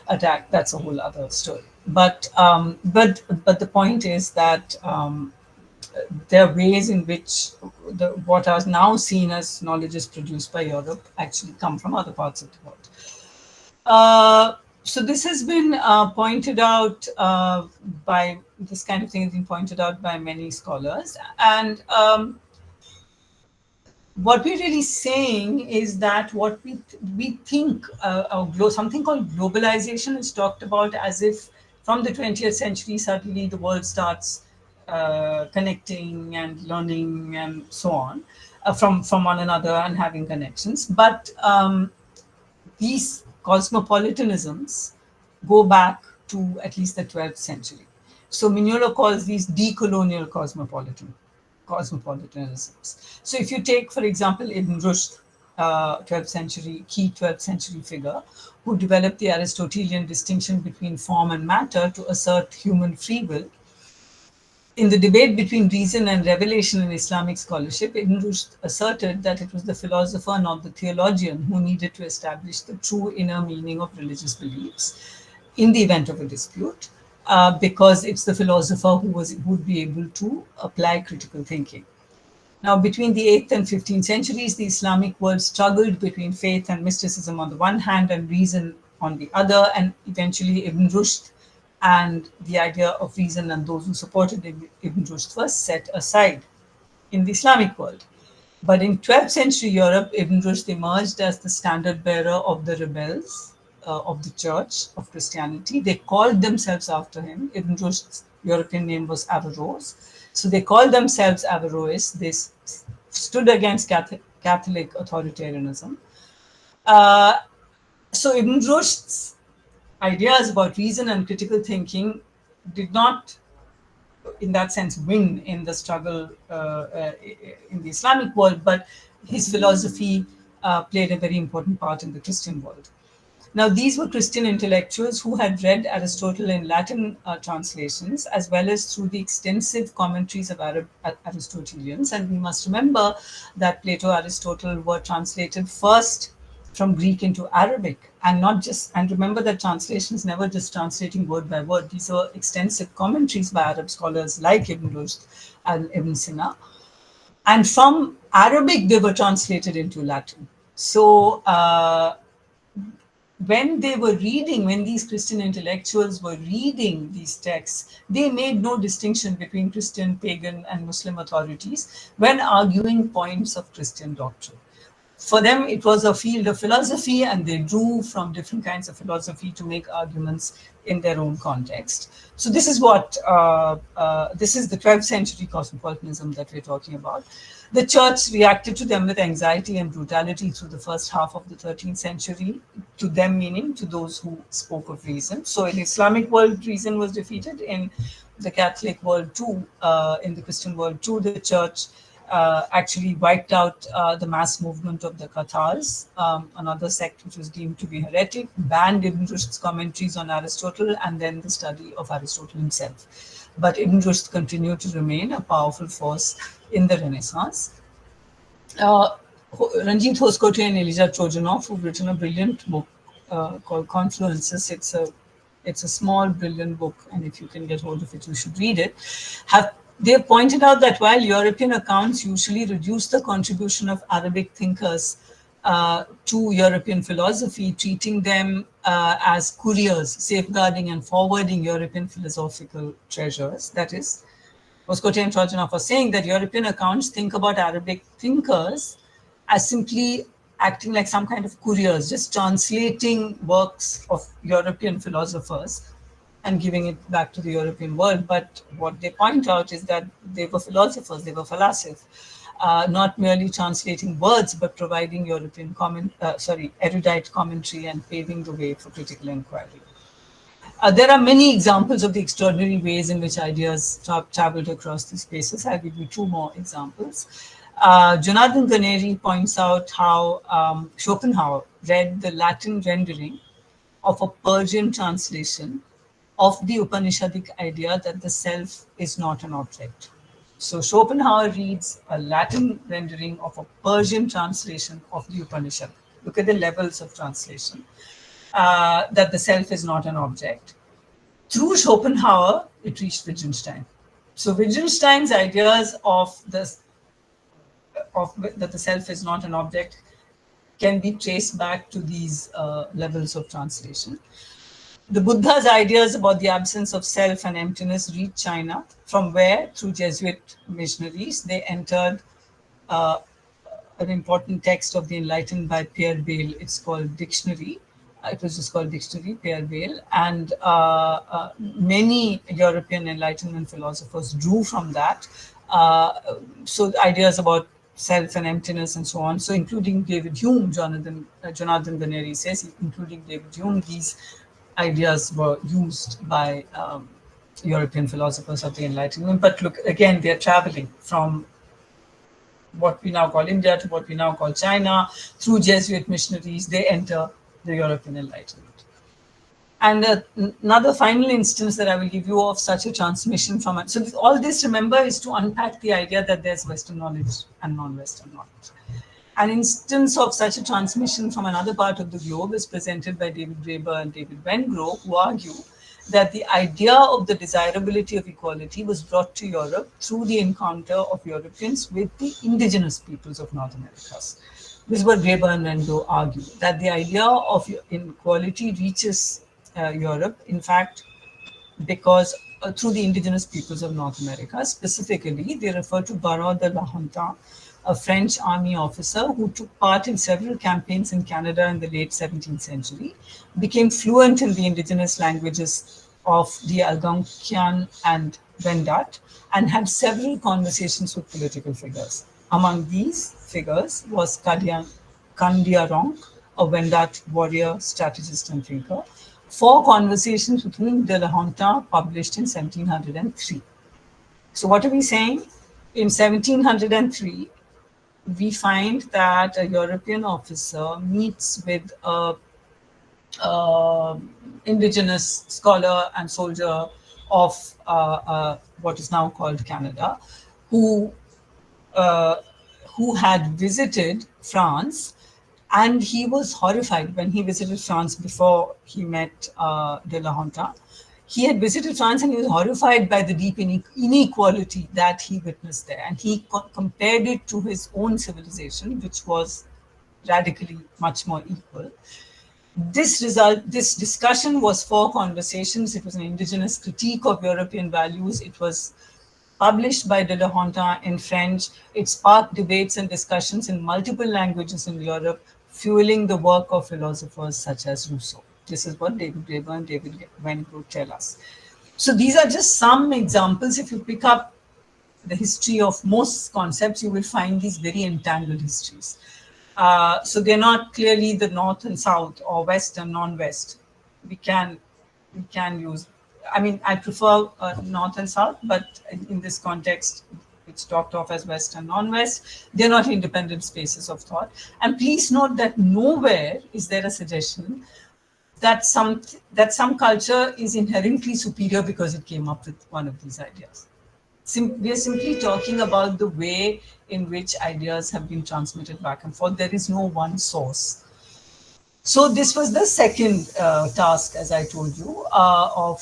attacked. That's a whole other story. But the point is that there are ways in which what are now seen as knowledges produced by Europe actually come from other parts of the world. So this has been pointed out by this kind of thing has been pointed out by many scholars, and what we're really saying is that what we think something called globalization is talked about as if from the 20th century suddenly the world starts connecting and learning and so on from one another and having connections, but these cosmopolitanisms go back to at least the 12th century. So Mignolo calls these decolonial cosmopolitanisms. So if you take, for example, Ibn Rushd, 12th century, key 12th century figure, who developed the Aristotelian distinction between form and matter to assert human free will, In the debate between reason and revelation in Islamic scholarship, Ibn Rushd asserted that it was the philosopher, not the theologian, who needed to establish the true inner meaning of religious beliefs in the event of a dispute, because it's the philosopher who would be able to apply critical thinking. Now, between the 8th and 15th centuries, the Islamic world struggled between faith and mysticism on the one hand and reason on the other, and eventually Ibn Rushd and the idea of reason and those who supported Ibn Rushd were set aside in the Islamic world. But in 12th century Europe, Ibn Rushd emerged as the standard bearer of the rebels of the Church of Christianity. They called themselves after him. Ibn Rushd's European name was Averroes. So they called themselves Averroes. They stood against Catholic authoritarianism. Uh, so Ibn Rushd's ideas about reason and critical thinking did not, in that sense, win in the struggle in the Islamic world, but his philosophy played a very important part in the Christian world. Now, these were Christian intellectuals who had read Aristotle in Latin translations, as well as through the extensive commentaries of Aristotelians. And we must remember that Plato, Aristotle were translated first from Greek into Arabic, and not just, and remember that translation is never just translating word by word. These are extensive commentaries by Arab scholars like Ibn Rushd and Ibn Sina. And from Arabic, they were translated into Latin. So, when they were reading, when these Christian intellectuals were reading these texts, they made no distinction between Christian, pagan, and Muslim authorities when arguing points of Christian doctrine. For them, it was a field of philosophy, and they drew from different kinds of philosophy to make arguments in their own context. So this is this is the 12th century cosmopolitanism that we're talking about. The church reacted to them with anxiety and brutality through the first half of the 13th century, to them meaning to those who spoke of reason. So in Islamic world, reason was defeated. In the Catholic world too, in the Christian world too, the church actually wiped out the mass movement of the Cathars, another sect which was deemed to be heretic, banned Ibn Rushd's commentaries on Aristotle, and then the study of Aristotle himself. But Ibn Rushd continued to remain a powerful force in the Renaissance. Ranjit Hoskote and Elijah Trojanov, who've written a brilliant book called Confluences. It's a small, brilliant book, and if you can get hold of it, you should read it. They have pointed out that while European accounts usually reduce the contribution of Arabic thinkers to European philosophy, treating them as couriers, safeguarding and forwarding European philosophical treasures. That is, Hoskote and Trojanov are saying that European accounts think about Arabic thinkers as simply acting like some kind of couriers, just translating works of European philosophers and giving it back to the European world. But what they point out is that they were philosophers, they were falasife, not merely translating words, but providing European erudite commentary and paving the way for critical inquiry. There are many examples of the extraordinary ways in which ideas traveled across the spaces. I'll give you two more examples. Jonathan Ganeri points out how Schopenhauer read the Latin rendering of a Persian translation of the Upanishadic idea that the self is not an object. So Schopenhauer reads a Latin rendering of a Persian translation of the Upanishad. Look at the levels of translation. That the self is not an object. Through Schopenhauer, it reached Wittgenstein. So Wittgenstein's ideas that the self is not an object can be traced back to these levels of translation. The Buddha's ideas about the absence of self and emptiness reached China, from where, through Jesuit missionaries, they entered an important text of the Enlightened by Pierre Bayle. It's called Dictionary. It was just called Dictionary, Pierre Bayle. And many European Enlightenment philosophers drew from that. So ideas about self and emptiness and so on. So including David Hume, Jonathan Ganeri says, including David Hume, these ideas were used by European philosophers of the Enlightenment. But look, again, they're traveling from what we now call India to what we now call China. Through Jesuit missionaries, they enter the European Enlightenment. And another final instance that I will give you of such a transmission from it. So all this, remember, is to unpack the idea that there's Western knowledge and non-Western knowledge. An instance of such a transmission from another part of the globe is presented by David Graeber and David Wengrow, who argue that the idea of the desirability of equality was brought to Europe through the encounter of Europeans with the indigenous peoples of North Americas. This is what Graeber and Wengrow argue, that the idea of inequality reaches Europe, in fact, because through the indigenous peoples of North America. Specifically, they refer to Baron de la Hontan, a French army officer who took part in several campaigns in Canada in the late 17th century, became fluent in the indigenous languages of the Algonquian and Wendat, and had several conversations with political figures. Among these figures was Kandiaronk, a Wendat warrior, strategist, and thinker. Four conversations between de la Hontan published in 1703. So what are we saying? In 1703, we find that a European officer meets with a indigenous scholar and soldier of what is now called Canada, who uh, who had visited France, and he was horrified when he visited France before he met de la Hontan. He had visited France and he was horrified by the deep inequality that he witnessed there. And he compared it to his own civilization, which was radically much more equal. This discussion was four conversations. It was an indigenous critique of European values. It was published by de la Hontan in French. It sparked debates and discussions in multiple languages in Europe, fueling the work of philosophers such as Rousseau. This is what David Graeber and David Wengrow tell us. So these are just some examples. If you pick up the history of most concepts, you will find these very entangled histories. So they're not clearly the North and South or West and non-West. We can use, I mean, I prefer North and South, but in this context, it's talked of as West and non-West. They're not independent spaces of thought. And please note that nowhere is there a suggestion that some culture is inherently superior because it came up with one of these ideas. We are simply talking about the way in which ideas have been transmitted back and forth. There is no one source. So this was the second task, as I told you, of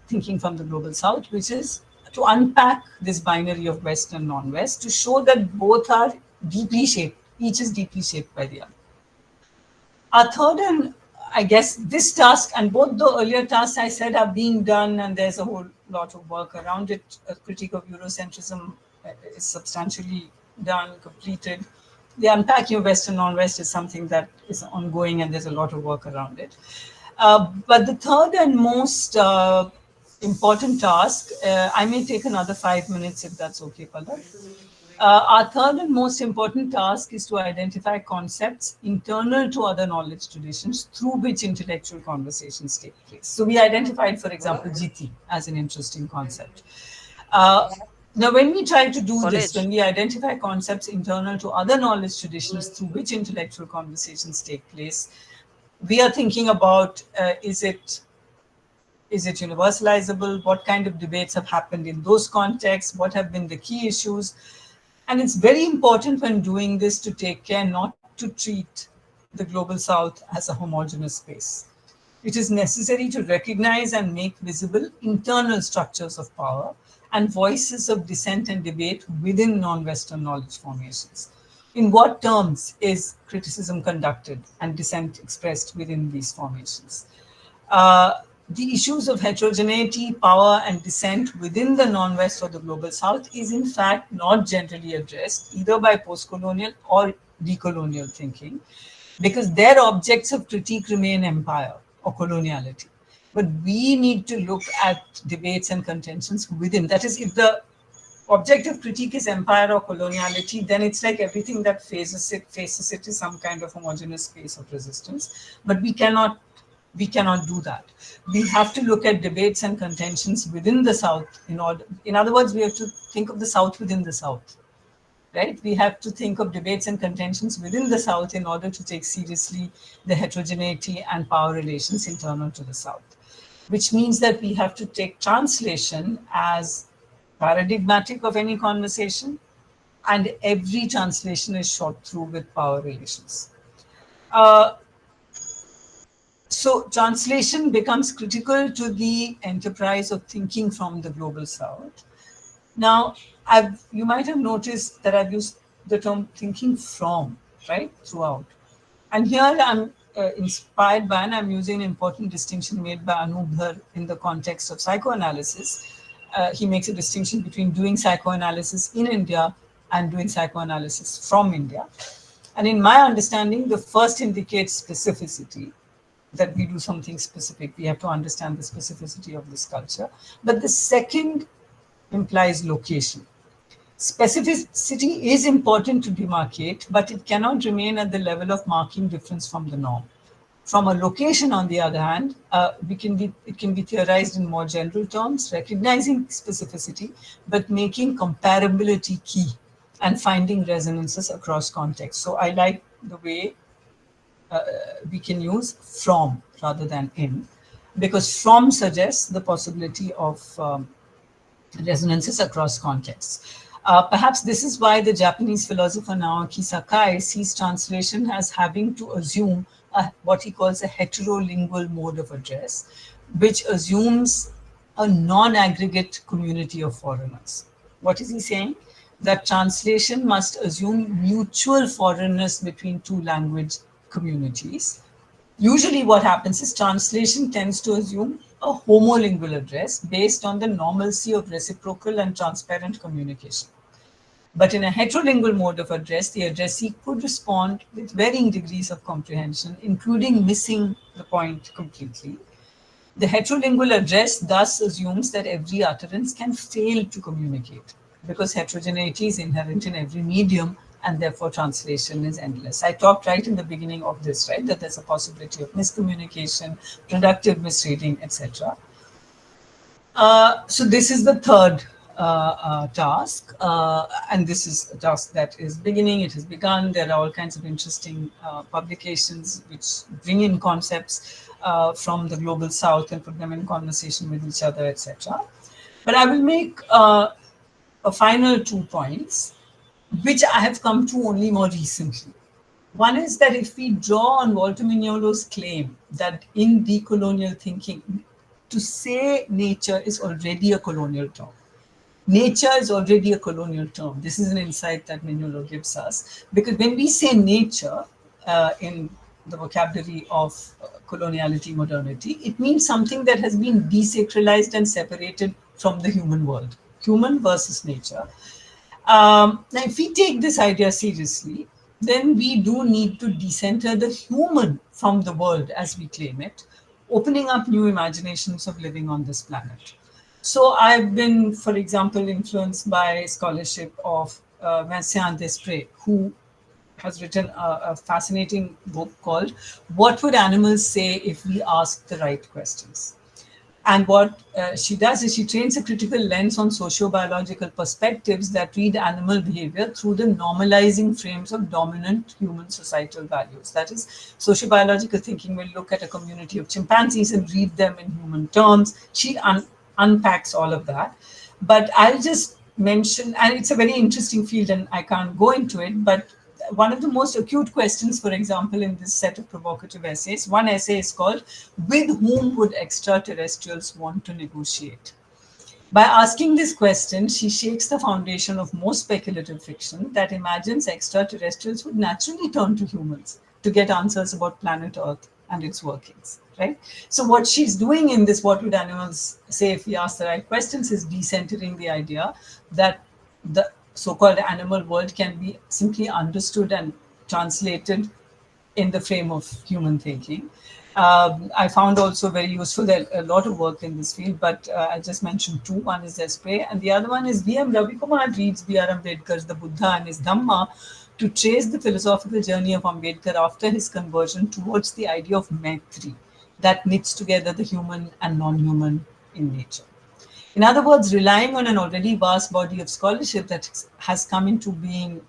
thinking from the global South, which is to unpack this binary of West and non-West, to show that both are deeply shaped, each is deeply shaped by the other. Our third, and I guess this task, and both the earlier tasks I said are being done, and there's a whole lot of work around it. A critique of eurocentrism is substantially done, completed. The unpacking of West and non-West is something that is ongoing, and there's a lot of work around it. But the third and most important task, I may take another 5 minutes if that's okay, Pallav. Our third and most important task is to identify concepts internal to other knowledge traditions through which intellectual conversations take place. So we identified, for example, Jiti as an interesting concept. Now, when we try to do this, when we identify concepts internal to other knowledge traditions through which intellectual conversations take place, we are thinking about, is it universalizable? What kind of debates have happened in those contexts? What have been the key issues? And it's very important when doing this to take care not to treat the global South as a homogeneous space. It is necessary to recognize and make visible internal structures of power and voices of dissent and debate within non-Western knowledge formations. In what terms is criticism conducted and dissent expressed within these formations? The issues of heterogeneity, power, and dissent within the non-West or the global South is in fact not generally addressed either by post-colonial or decolonial thinking, because their objects of critique remain empire or coloniality. But we need to look at debates and contentions within. That is, if the object of critique is empire or coloniality, then it's like everything that faces it is some kind of homogeneous space of resistance. But we cannot do that. We have to look at debates and contentions within the South in other words, we have to think of the South within the South. right? We have to think of debates and contentions within the South in order to take seriously the heterogeneity and power relations internal to the South, which means that we have to take translation as paradigmatic of any conversation, and every translation is shot through with power relations. Uh, so translation becomes critical to the enterprise of thinking from the global South. Now, you might have noticed that I've used the term thinking from, right, throughout. And here I'm inspired by, and I'm using an important distinction made by Anubhar in the context of psychoanalysis. He makes a distinction between doing psychoanalysis in India and doing psychoanalysis from India. And in my understanding, the first indicates specificity, that we do something specific. We have to understand the specificity of this culture. But the second implies location. Specificity is important to demarcate, but it cannot remain at the level of marking difference from the norm. From a location, on the other hand, it can be theorized in more general terms, recognizing specificity, but making comparability key and finding resonances across contexts. So I like the way we can use from rather than in, because from suggests the possibility of resonances across contexts. Perhaps this is why the Japanese philosopher Naoki Sakai sees translation as having to assume what he calls a heterolingual mode of address, which assumes a non-aggregate community of foreigners. What is he saying? That translation must assume mutual foreignness between two language communities. Usually what happens is translation tends to assume a homolingual address based on the normalcy of reciprocal and transparent communication. But in a heterolingual mode of address, the addressee could respond with varying degrees of comprehension, including missing the point completely. The heterolingual address thus assumes that every utterance can fail to communicate, because heterogeneity is inherent in every medium, and therefore translation is endless. I talked right in the beginning of this, right, that there's a possibility of miscommunication, productive misreading, etc. So this is the third task, and this is a task that is beginning, it has begun. There are all kinds of interesting publications which bring in concepts from the global South and put them in conversation with each other, etc. But I will make a final 2 points, which I have come to only more recently. One is that if we draw on Walter Mignolo's claim that in decolonial thinking, to say nature is already a colonial term. Nature is already a colonial term. This is an insight that Mignolo gives us, because when we say nature in the vocabulary of coloniality, modernity, it means something that has been desacralized and separated from the human world, human versus nature. Now, if we take this idea seriously, then we do need to decenter the human from the world as we claim it, opening up new imaginations of living on this planet. So I've been, for example, influenced by scholarship of Vincent Desprez, who has written a fascinating book called What Would Animals Say If We Asked the Right Questions? And what she does is she trains a critical lens on socio-biological perspectives that read animal behavior through the normalizing frames of dominant human societal values. That is, socio-biological thinking will look at a community of chimpanzees and read them in human terms. She unpacks all of that. But I'll just mention, and it's a very interesting field and I can't go into it, but one of the most acute questions, for example, in this set of provocative essays, one essay is called, "With whom would extraterrestrials want to negotiate?" By asking this question, she shakes the foundation of most speculative fiction that imagines extraterrestrials would naturally turn to humans to get answers about planet Earth and its workings, right? So what she's doing in this What Would Animals Say If We Ask the Right Questions is decentering the idea that the so-called animal world can be simply understood and translated in the frame of human thinking. I found also very useful, there are a lot of work in this field, but I just mentioned 2. One is Desprez, and the other one is V.M. Ravi Kumar reads B.R. Ambedkar's The Buddha and his Dhamma to trace the philosophical journey of Ambedkar after his conversion towards the idea of Maitri that knits together the human and non-human in nature. In other words, relying on an already vast body of scholarship that has come into being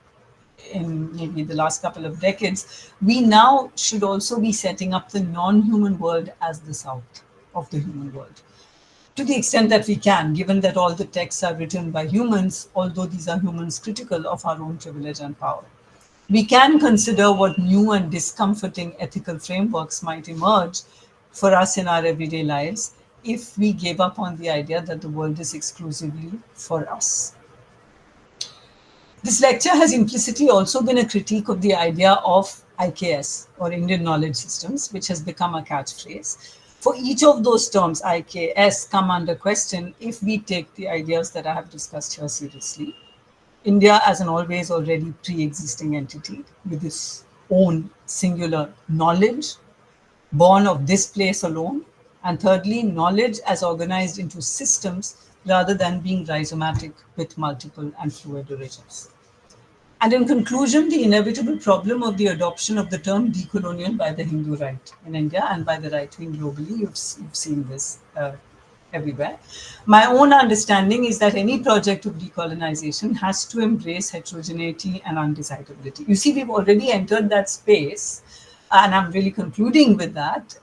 in maybe the last couple of decades, we now should also be setting up the non human world as the south of the human world. To the extent that we can, given that all the texts are written by humans, although these are humans critical of our own privilege and power. We can consider what new and discomforting ethical frameworks might emerge for us in our everyday lives if we gave up on the idea that the world is exclusively for us. This lecture has implicitly also been a critique of the idea of IKS, or Indian knowledge systems, which has become a catchphrase. For each of those terms, IKS, come under question if we take the ideas that I have discussed here seriously. India as an always already pre existing entity with its own singular knowledge, born of this place alone. And thirdly, knowledge as organized into systems rather than being rhizomatic with multiple and fluid origins. And in conclusion, the inevitable problem of the adoption of the term decolonial by the Hindu right in India and by the right wing globally, you've seen this everywhere. My own understanding is that any project of decolonization has to embrace heterogeneity and undecidability. You see, we've already entered that space, and I'm really concluding with that,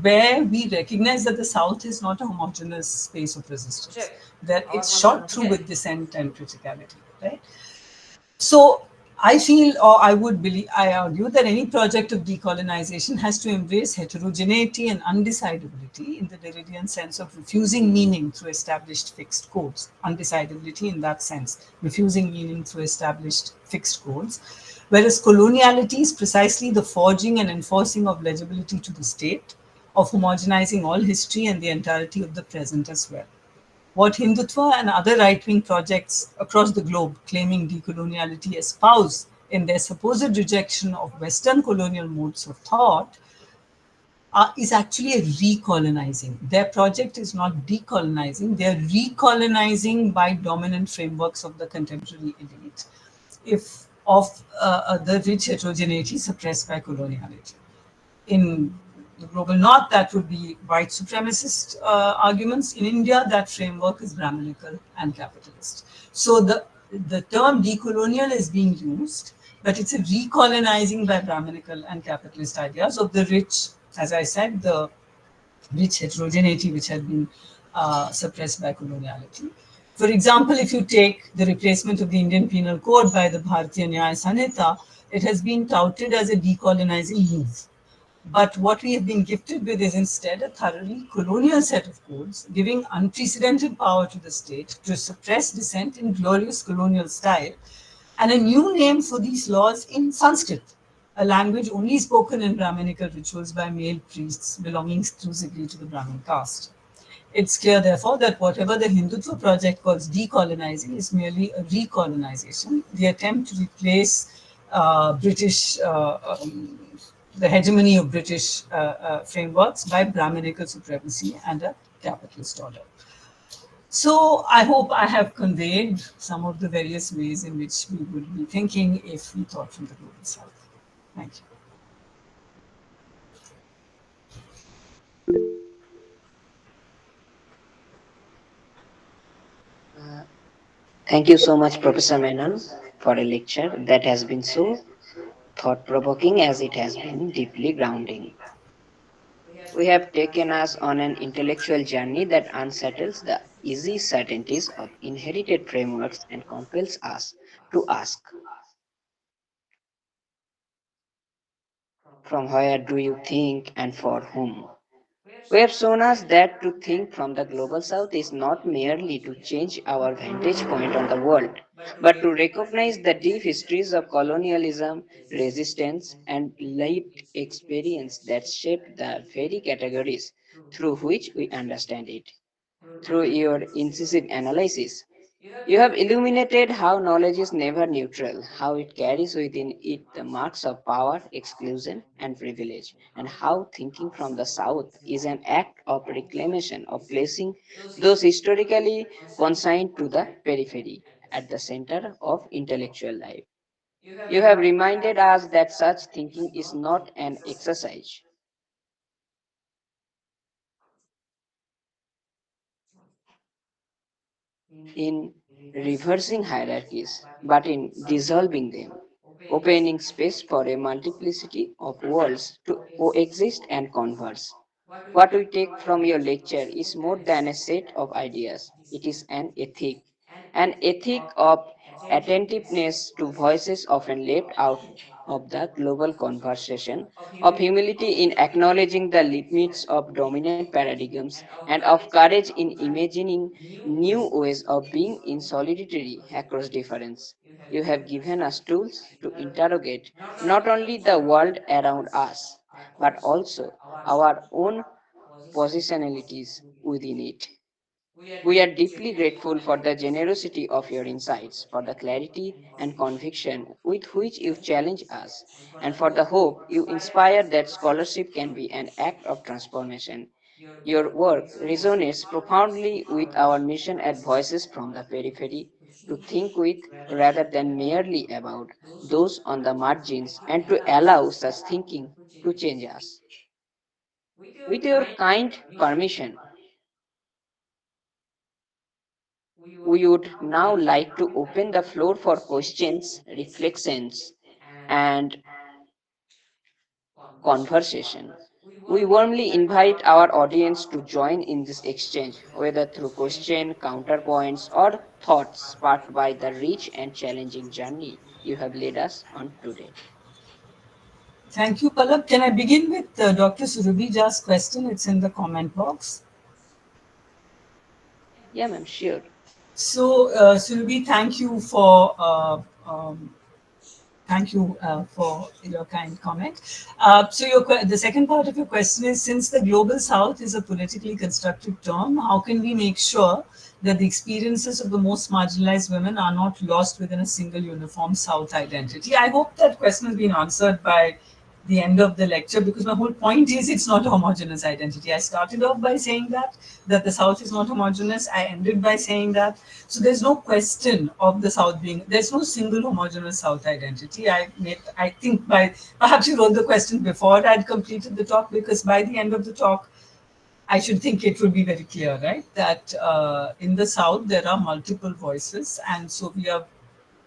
where we recognize that the South is not a homogeneous space of resistance, that it's shot through with dissent and criticality, right? So I feel, or I would believe, I argue that any project of decolonization has to embrace heterogeneity and undecidability in the Derridean sense of refusing meaning through established fixed codes. Undecidability in that sense, refusing meaning through established fixed codes. Whereas coloniality is precisely the forging and enforcing of legibility to the state, of homogenizing all history and the entirety of the present as well. What Hindutva and other right wing projects across the globe claiming decoloniality espouse in their supposed rejection of Western colonial modes of thought is actually a recolonizing. Their project is not decolonizing, they're recolonizing by dominant frameworks of the contemporary elite, if of the rich heterogeneity suppressed by coloniality. In the global north, that would be white supremacist arguments. In India, that framework is Brahminical and capitalist. So the term decolonial is being used, but it's a recolonizing by Brahminical and capitalist ideas of the rich, as I said, the rich heterogeneity which had been suppressed by coloniality. For example, if you take the replacement of the Indian Penal Code by the Bharatiya Nyaya Sanhita, it has been touted as a decolonizing move. But what we have been gifted with is instead a thoroughly colonial set of codes, giving unprecedented power to the state to suppress dissent in glorious colonial style, and a new name for these laws in Sanskrit, a language only spoken in Brahminical rituals by male priests belonging exclusively to the Brahmin caste. It's clear, therefore, that whatever the Hindutva project calls decolonizing is merely a recolonization, the attempt to replace British the hegemony of British frameworks by Brahminical supremacy and a capitalist order. So I hope I have conveyed some of the various ways in which we would be thinking if we thought from the global south. Thank you. Uh, Thank you so much, Professor Menon, for a lecture that has been so thought provoking as it has been deeply grounding. We have taken us on an intellectual journey that unsettles the easy certainties of inherited frameworks and compels us to ask, from where do you think and for whom? We have shown us that to think from the global south is not merely to change our vantage point on the world, but to recognize the deep histories of colonialism, resistance, and lived experience that shape the very categories through which we understand it. Through your incisive analysis, you have illuminated how knowledge is never neutral, how it carries within it the marks of power, exclusion, and privilege, and how thinking from the South is an act of reclamation, of placing those historically consigned to the periphery at the center of intellectual life. You have reminded us that such thinking is not an exercise. in reversing hierarchies, but in dissolving them, opening space for a multiplicity of worlds to coexist and converse. What we take from your lecture is more than a set of ideas, it is an ethic of attentiveness to voices often left out of the global conversation, of humility in acknowledging the limits of dominant paradigms, and of courage in imagining new ways of being in solidarity across difference. You have given us tools to interrogate not only the world around us, but also our own positionalities within it. We are deeply grateful for the generosity of your insights, for the clarity and conviction with which you challenge us, and for the hope you inspire that scholarship can be an act of transformation. Your work resonates profoundly with our mission at Voices from the Periphery to think with rather than merely about those on the margins and to allow such thinking to change us. With your kind permission, we would now like to open the floor for questions, reflections, and conversation. We warmly invite our audience to join in this exchange, whether through question, counterpoints, or thoughts sparked by the rich and challenging journey you have led us on today. Thank you, Palak. Can I begin with Dr. Surabhi's question? It's in the comment box. Yeah, ma'am, sure. So, Surabhi, thank you for your kind comment. The second part of your question is, since the global south is a politically constructed term, how can we make sure that the experiences of the most marginalized women are not lost within a single uniform south identity? I hope that question has been answered by the end of the lecture, because my whole point is it's not a homogeneous identity. I started off by saying that the south is not homogeneous. I ended by saying that. So there's no question of the south being, there's no single homogeneous south identity. I think by, perhaps you wrote the question before I'd completed the talk, because by the end of the talk I should think it would be very clear, right, that in the south there are multiple voices, and so we are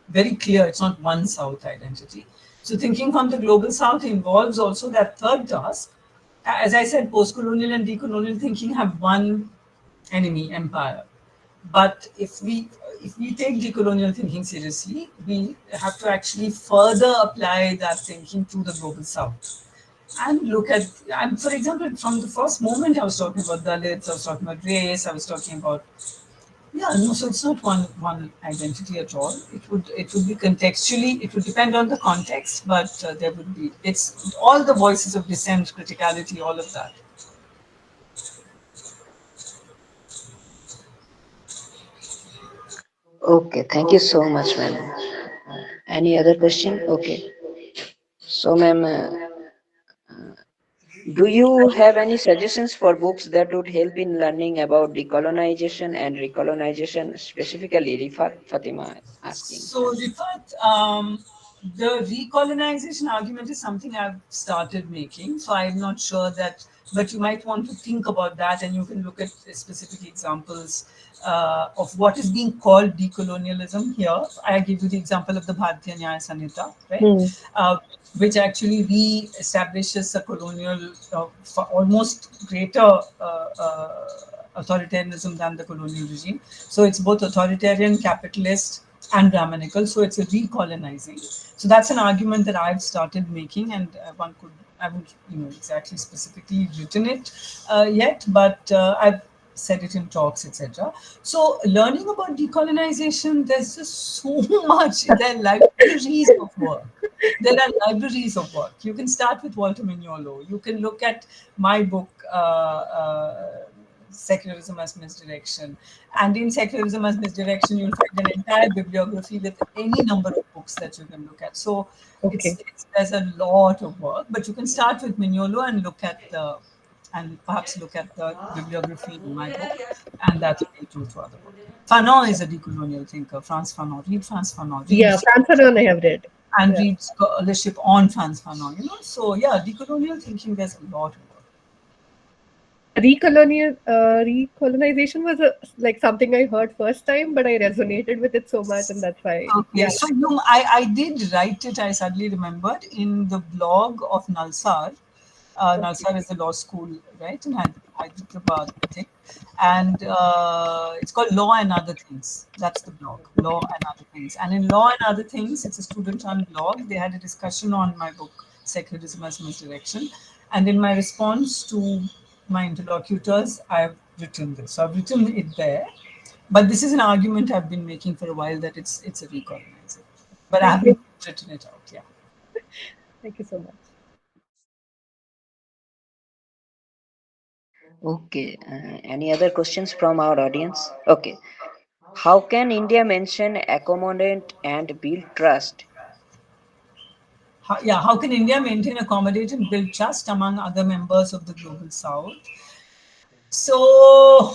very clear it's not one South identity. So thinking from the global South involves also that third task. As I said, post-colonial and decolonial thinking have one enemy, empire. But if we take decolonial thinking seriously, we have to actually further apply that thinking to the global South and look at, for example, from the first moment I was talking about Dalits, I was talking about race, I was talking about, yeah, no, so it's not one identity at all. It would be contextually. It would depend on the context, but there would be, it's all the voices of dissent, criticality, all of that. Okay, thank you so much, ma'am. Any other question? Okay. So, ma'am, do you have any suggestions for books that would help in learning about decolonization and recolonization, specifically Rifat Fatima asking? So, Rifat, the recolonization argument is something I've started making. So, I'm not sure that, but you might want to think about that, and you can look at specific examples of what is being called decolonialism here. I give you the example of the Bharatiya Nyaya Sanhita, right? Hmm. Which actually re-establishes a colonial, almost greater authoritarianism than the colonial regime. So it's both authoritarian, capitalist, and Brahmanical. So it's a recolonizing. So that's an argument that I've started making, and I haven't exactly specifically written it yet, but I've said it in talks, etc. So learning about decolonization, there's just so much. There are libraries of work. There are libraries of work. You can start with Walter Mignolo. You can look at my book, Secularism as Misdirection. And in Secularism as Misdirection, you'll find an entire bibliography with any number of books that you can look at. So Okay. there's a lot of work, but you can start with Mignolo and perhaps look at the bibliography in my book, and that will lead you to other books. Fanon is a decolonial thinker, Frantz Fanon. Read Frantz Fanon. Yeah, Francois I have read. And Yeah. read scholarship on Frantz Fanon. So yeah, decolonial thinking, there's a lot of work. Recolonization was like something I heard first time, but I resonated with it so much, and that's why, Okay, yeah. so I did write it, I suddenly remembered, in the blog of Nalsar. Okay. Nalsar is the law school, right, in Hyderabad, I think. And it's called Law and Other Things. That's the blog, Law and Other Things. And in Law and Other Things, it's a student run blog. They had a discussion on my book, Secularism as Misdirection. And in my response to my interlocutors, I've written this. So I've written it there. But this is an argument I've been making for a while that it's a recolonizer. But I Thank you. haven't written it out. Yeah. Thank you so much. Okay, any other questions from our audience? Okay, how can India mention, accommodate, and build trust? How can India maintain, accommodate, and build trust among other members of the global South? So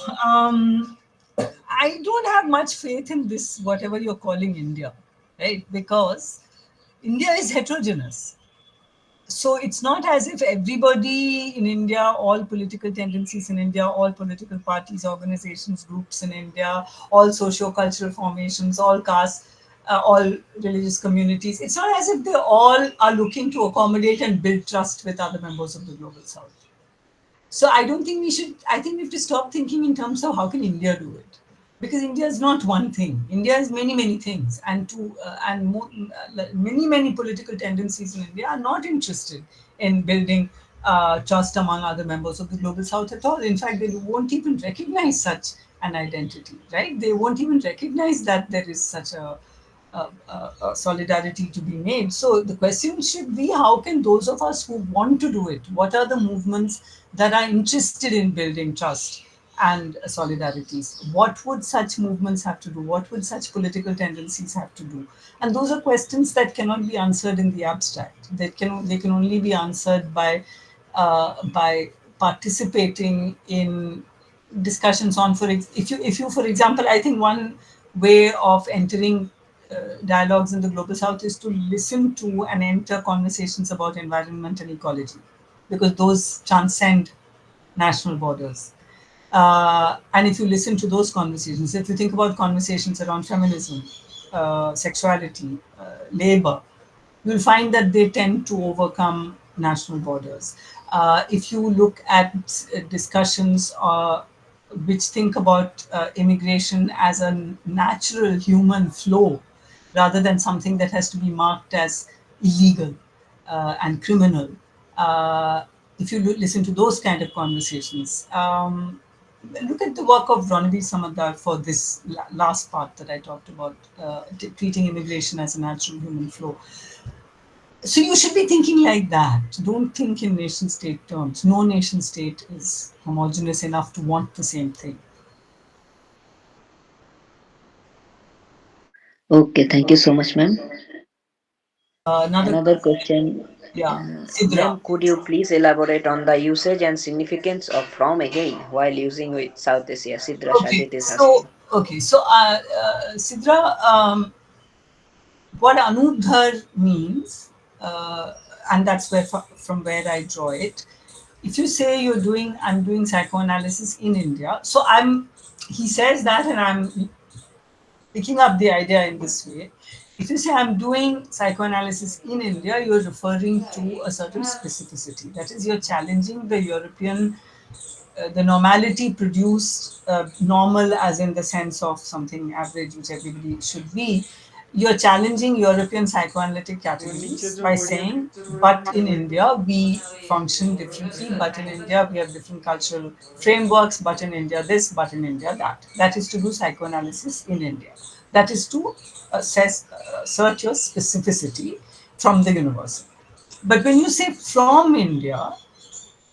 I don't have much faith in this, whatever you're calling India, right? Because India is heterogeneous. So it's not as if everybody in India, all political tendencies in India, all political parties, organizations, groups in India, all socio-cultural formations, all castes, all religious communities. It's not as if they all are looking to accommodate and build trust with other members of the global South. So I don't think we should. I think we have to stop thinking in terms of how can India do it, because India is not one thing. India is many things, and many political tendencies in India are not interested in building trust among other members of the global South at all. In fact, they won't even recognize such an identity, right? They won't even recognize that there is such solidarity to be made. So the question should be, how can those of us who want to do it, what are the movements that are interested in building trust and solidarities? What would such movements have to do? What would such political tendencies have to do? And those are questions that cannot be answered in the abstract. They can only be answered by participating in discussions on, if you for example, I think one way of entering dialogues in the global South is to listen to and enter conversations about environment and ecology, because those transcend national borders. And if you listen to those conversations, if you think about conversations around feminism, sexuality, labor, you'll find that they tend to overcome national borders. If you look at discussions which think about immigration as a natural human flow rather than something that has to be marked as illegal and criminal, uh, if you listen to those kind of conversations, look at the work of Ranveer Samadar for this last part that I talked about, treating immigration as a natural human flow. So you should be thinking like that. Don't think in nation state terms. No nation state is homogeneous enough to want the same thing. Okay, thank you so much, ma'am. Another Another question, question, yeah, Sidra. ma'am, could you please elaborate on the usage and significance of from again while using with South Asia? Sidra Okay, Sajid is so asking. Sidra, what Anudhar means, and that's from where I draw it. If you say I'm doing psychoanalysis in India, so he says that, and I'm picking up the idea in this way. If you say I'm doing psychoanalysis in India, you're referring to a certain specificity. That is, you're challenging the European, the normality produced, normal as in the sense of something average, which everybody should be. You're challenging European psychoanalytic categories by saying, but in India we function differently, but in India we have different cultural frameworks, but in India this, but in India that. That is to do psychoanalysis in India. That is to search your specificity from the universal. But when you say from India,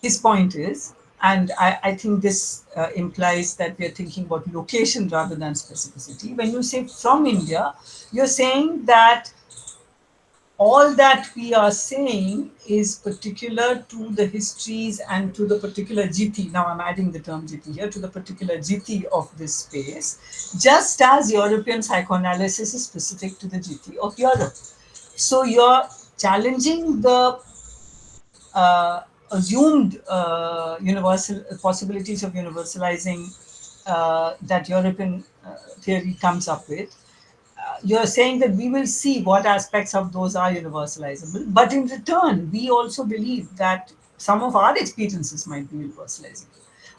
his point is, and I think this implies that we are thinking about location rather than specificity. When you say from India, you're saying that all that we are saying is particular to the histories and to the particular jiti. Now I'm adding the term jiti here, to the particular jiti of this space, just as European psychoanalysis is specific to the jiti of Europe. So you're challenging the assumed universal possibilities of universalizing that European theory comes up with, you're saying that we will see what aspects of those are universalizable, but in return, we also believe that some of our experiences might be universalizable.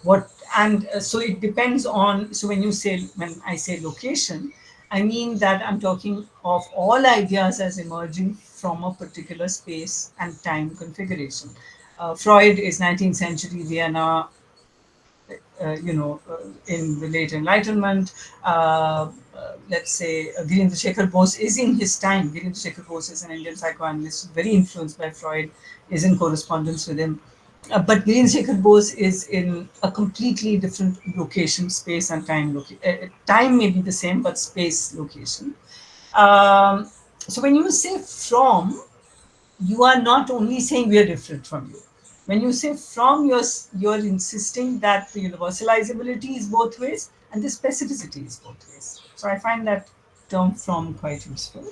What and so it depends on. So when I say location, I mean that I'm talking of all ideas as emerging from a particular space and time configuration. Freud is 19th century Vienna, in the late Enlightenment. Let's say Virendra Shekhar Bose is in his time. Virendra Shekhar Bose is an Indian psychoanalyst, very influenced by Freud, is in correspondence with him. But Virendra Shekhar Bose is in a completely different location, space, and time. Time may be the same, but space, location. So when you say from, you are not only saying we are different from you. When you say from, you're insisting that the universalizability is both ways and the specificity is both ways. So I find that term from quite useful.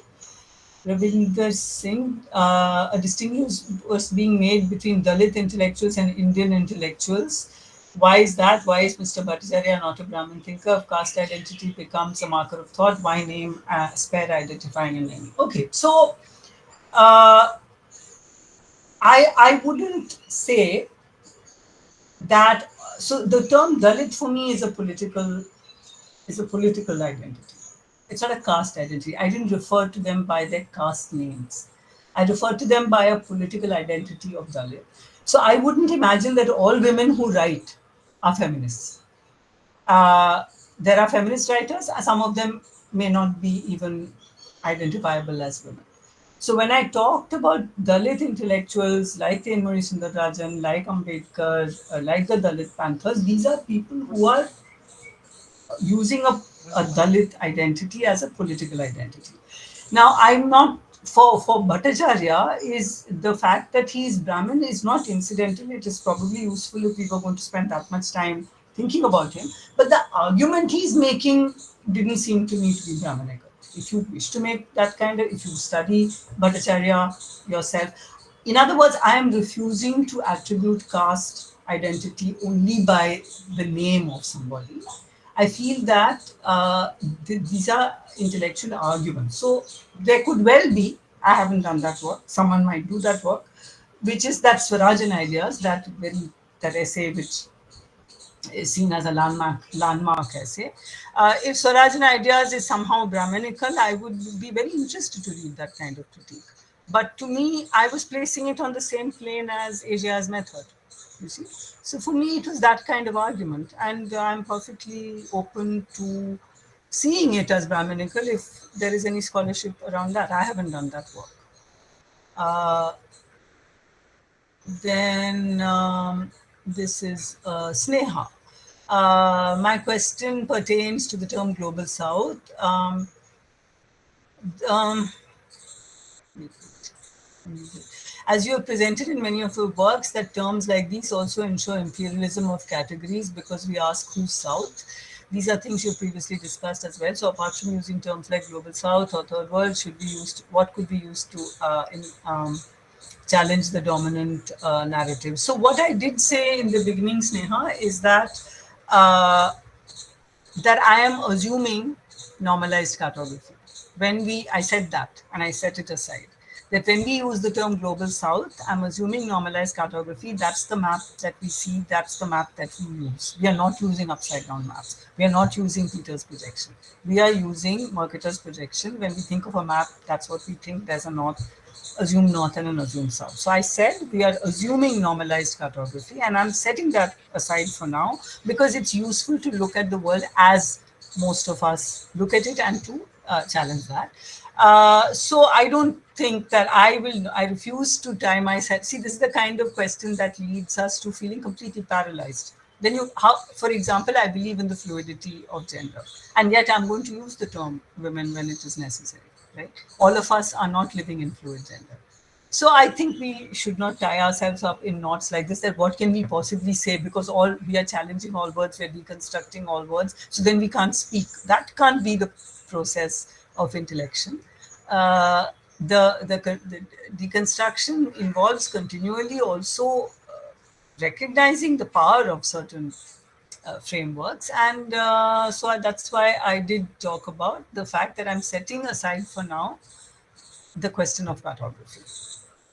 Ravinder Singh, a distinction was being made between Dalit intellectuals and Indian intellectuals. Why is that? Why is Mr. Bhattacharya not a Brahmin thinker? If caste identity becomes a marker of thought, why name spare identifying a name? Okay, so uh, I wouldn't say that. So the term Dalit for me is a political identity. It's not a caste identity. I didn't refer to them by their caste names. I refer to them by a political identity of Dalit. So I wouldn't imagine that all women who write are feminists. Uh, there are feminist writers. Some of them may not be even identifiable as women. So when I talked about Dalit intellectuals like Tenmuri Sundararajan, like Ambedkar, like the Dalit Panthers, these are people who are using a Dalit identity as a political identity. Now, I'm not for Bhattacharya is the fact that he is Brahmin is not incidental. It is probably useful if we were going to spend that much time thinking about him. But the argument he's making didn't seem to me to be Brahminical. If you wish to make that kind of, if you study Bhattacharya yourself, in other words, I am refusing to attribute caste identity only by the name of somebody. I feel that these are intellectual arguments. So there could well be, I haven't done that work, someone might do that work, which is that Swarajan ideas, that essay which is seen as a landmark essay. If Swarajan ideas is somehow Brahminical, I would be very interested to read that kind of critique. But to me, I was placing it on the same plane as Asia's method. You see, so for me, it was that kind of argument, and I'm perfectly open to seeing it as Brahminical if there is any scholarship around that. I haven't done that work. Uh, then this is Sneha. My question pertains to the term Global South. Um, as you have presented in many of your works, that terms like these also ensure imperialism of categories because we ask who's South. These are things you've previously discussed as well. So apart from using terms like Global South or Third World, should be used, what could be used to challenge the dominant narrative? So what I did say in the beginning, Sneha, is uh, that I am assuming normalized cartography. I said that and I set it aside. That when we use the term Global South, I'm assuming normalized cartography, that's the map that we see, that's the map that we use. We are not using upside down maps. We are not using Peter's projection. We are using Mercator's projection. When we think of a map, that's what we think. There's a assume north and an assume south. So I said we are assuming normalized cartography, and I'm setting that aside for now because it's useful to look at the world as most of us look at it and to challenge that. So I don't think that I refuse to tie myself. See, this is the kind of question that leads us to feeling completely paralyzed. Then for example, I believe in the fluidity of gender, and yet I'm going to use the term women when it is necessary, right? All of us are not living in fluid gender. So I think we should not tie ourselves up in knots like this. That what can we possibly say? Because all we are challenging all words, we're deconstructing all words. So then we can't speak. That can't be the process of intellection. The deconstruction involves continually also recognizing the power of certain frameworks. And so that's why I did talk about the fact that I'm setting aside for now the question of cartography.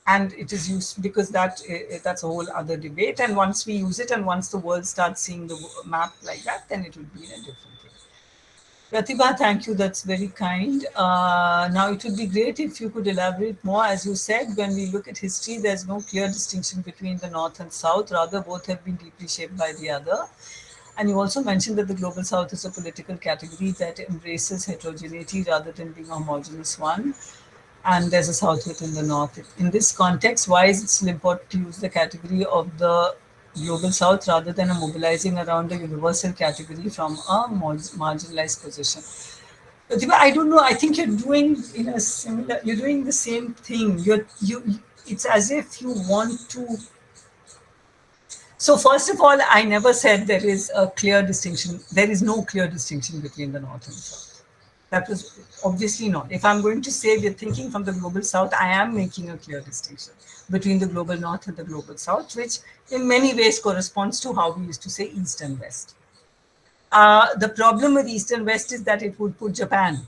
And it is used because that's a whole other debate. And once we use it and once the world starts seeing the map like that, then it will be a different thing. Pratibha, thank you. That's very kind. Now, it would be great if you could elaborate more. As you said, when we look at history, there's no clear distinction between the North and South. Rather, both have been deeply shaped by the other. And you also mentioned that the Global South is a political category that embraces heterogeneity rather than being a homogeneous one. And there's a South within the North. In this context, why is it still important to use the category of the Global South rather than a mobilizing around a universal category from a marginalized position? Pratibha, I don't know. I think you're doing in a similar. You're doing the same thing. It's as if you want to. So first of all, I never said there is a clear distinction. There is no clear distinction between the North and South. That was obviously not. If I'm going to say we're thinking from the global South, I am making a clear distinction between the global North and the global South, which in many ways corresponds to how we used to say East and West. The problem with East and West is that it would put Japan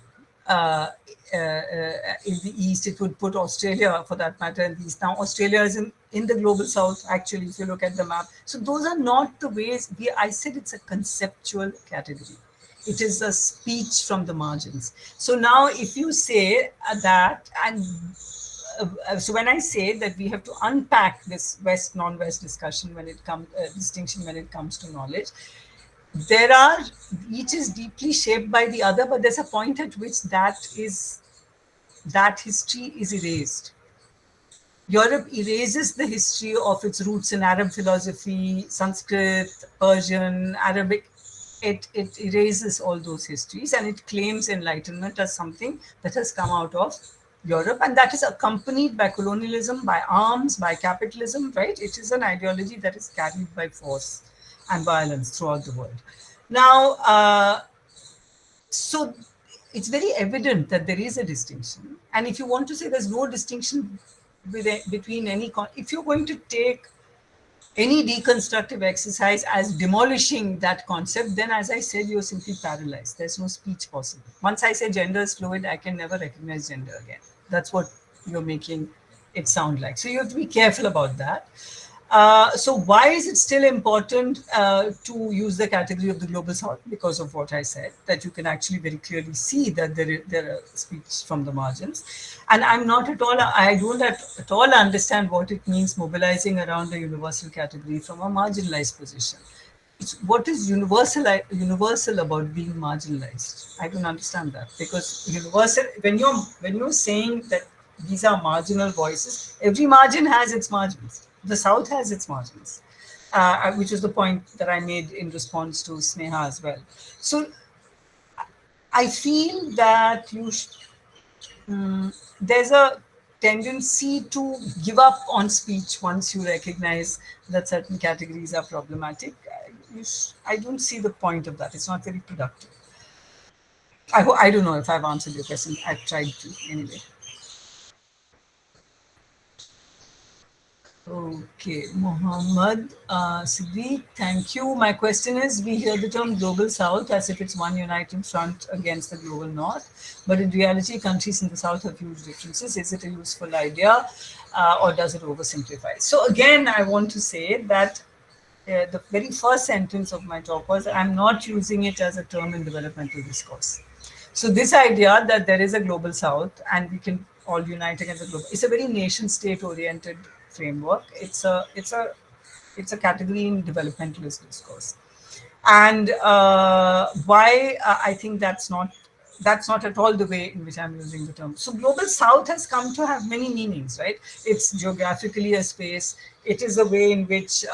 in the East, it would put Australia, for that matter, in the East. Now, Australia is in the global South, actually, if you look at the map. So those are not the ways. I said it's a conceptual category. It is a speech from the margins. So now, if you say that, and so when I say that we have to unpack this West non-West discussion when it comes distinction when it comes to knowledge, there are each is deeply shaped by the other, but there's a point at which that history is erased. Europe erases the history of its roots in Arab philosophy, Sanskrit, Persian, Arabic. It erases all those histories and it claims enlightenment as something that has come out of Europe, and that is accompanied by colonialism, by arms, by capitalism, right? It is an ideology that is carried by force and violence throughout the world. Now, so it's very evident that there is a distinction. And if you want to say there's no distinction between if you're going to take any deconstructive exercise as demolishing that concept, then as I said, you're simply paralyzed. There's no speech possible. Once I say gender is fluid, I can never recognize gender again. That's what you're making it sound like. So you have to be careful about that. So why is it still important to use the category of the global South? Because of what I said, that you can actually very clearly see that there are speech from the margins. And I don't at all understand what it means mobilizing around a universal category from a marginalized position. What is universal about being marginalized? I don't understand that, because universal, when you're saying that these are marginal voices, every margin has its margins. The South has its margins, which is the point that I made in response to Sneha as well. So I feel that there's a tendency to give up on speech once you recognize that certain categories are problematic. I don't see the point of that. It's not very productive. I don't know if I've answered your question. I've tried to anyway. Okay, Mohammed Siddiq, thank you. My question is, we hear the term global South as if it's one united front against the global North, but in reality, countries in the South have huge differences. Is it a useful idea or does it oversimplify? So again, I want to say that the very first sentence of my talk was, I'm not using it as a term in developmental discourse. So this idea that there is a global South and we can all unite against the global, it's a very nation state oriented framework. It's a category in developmentalist discourse. And why I think that's not at all the way in which I'm using the term. So global South has come to have many meanings, right? It's geographically a space. It is a way in which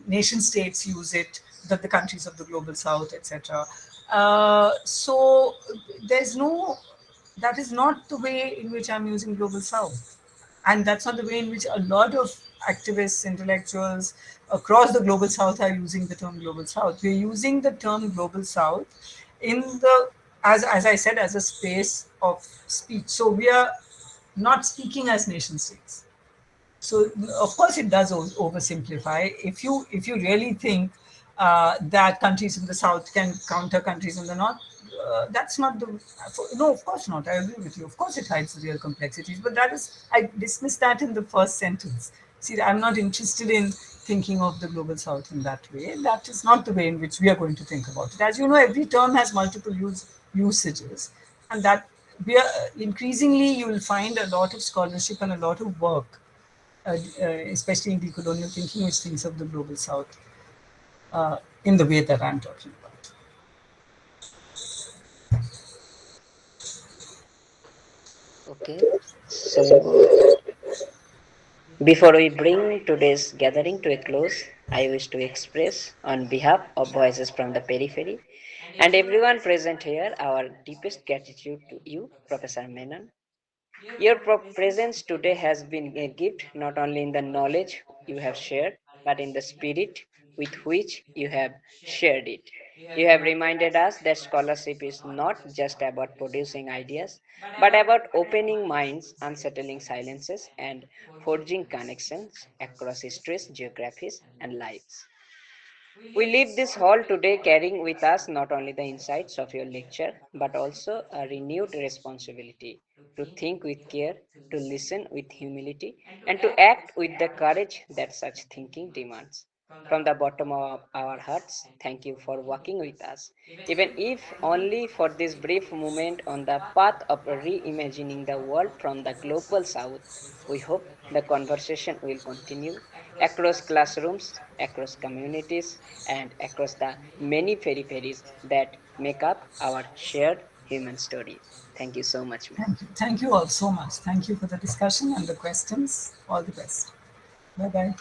nation states use it, that the countries of the global South, etc. So that is not the way in which I'm using global South. And that's not the way in which a lot of activists, intellectuals across the global South are using the term global South. We're using the term global South as I said, as a space of speech. So we are not speaking as nation states. So of course it does oversimplify. If you really think that countries in the south can counter countries in the north, that's not the no, of course not. I agree with you. Of course it hides the real complexities, but that is, I dismissed that in the first sentence. See, I'm not interested in thinking of the global south in that way. That is not the way in which we are going to think about it. As you know, every term has multiple usages, and that we are increasingly, you will find a lot of scholarship and a lot of work, especially in decolonial thinking, which thinks of the global south in the way that I'm talking about. Okay, so before we bring today's gathering to a close, I wish to express, on behalf of Voices from the Periphery and everyone present here, our deepest gratitude to you, Professor Menon. Your presence today has been a gift not only in the knowledge you have shared, but in the spirit with which you have shared it. You have reminded us that scholarship is not just about producing ideas, but about opening minds, unsettling silences, and forging connections across histories, geographies, and lives. We leave this hall today carrying with us not only the insights of your lecture, but also a renewed responsibility to think with care, to listen with humility, and to act with the courage that such thinking demands. From the bottom of our hearts, thank you for walking with us, even if only for this brief moment on the path of reimagining the world from the global south. We hope the conversation will continue across classrooms, across communities, and across the many peripheries that make up our shared human story. Thank you so much, ma'am. Thank you. Thank you all so much. Thank you for the discussion and the questions. All the best. Bye bye.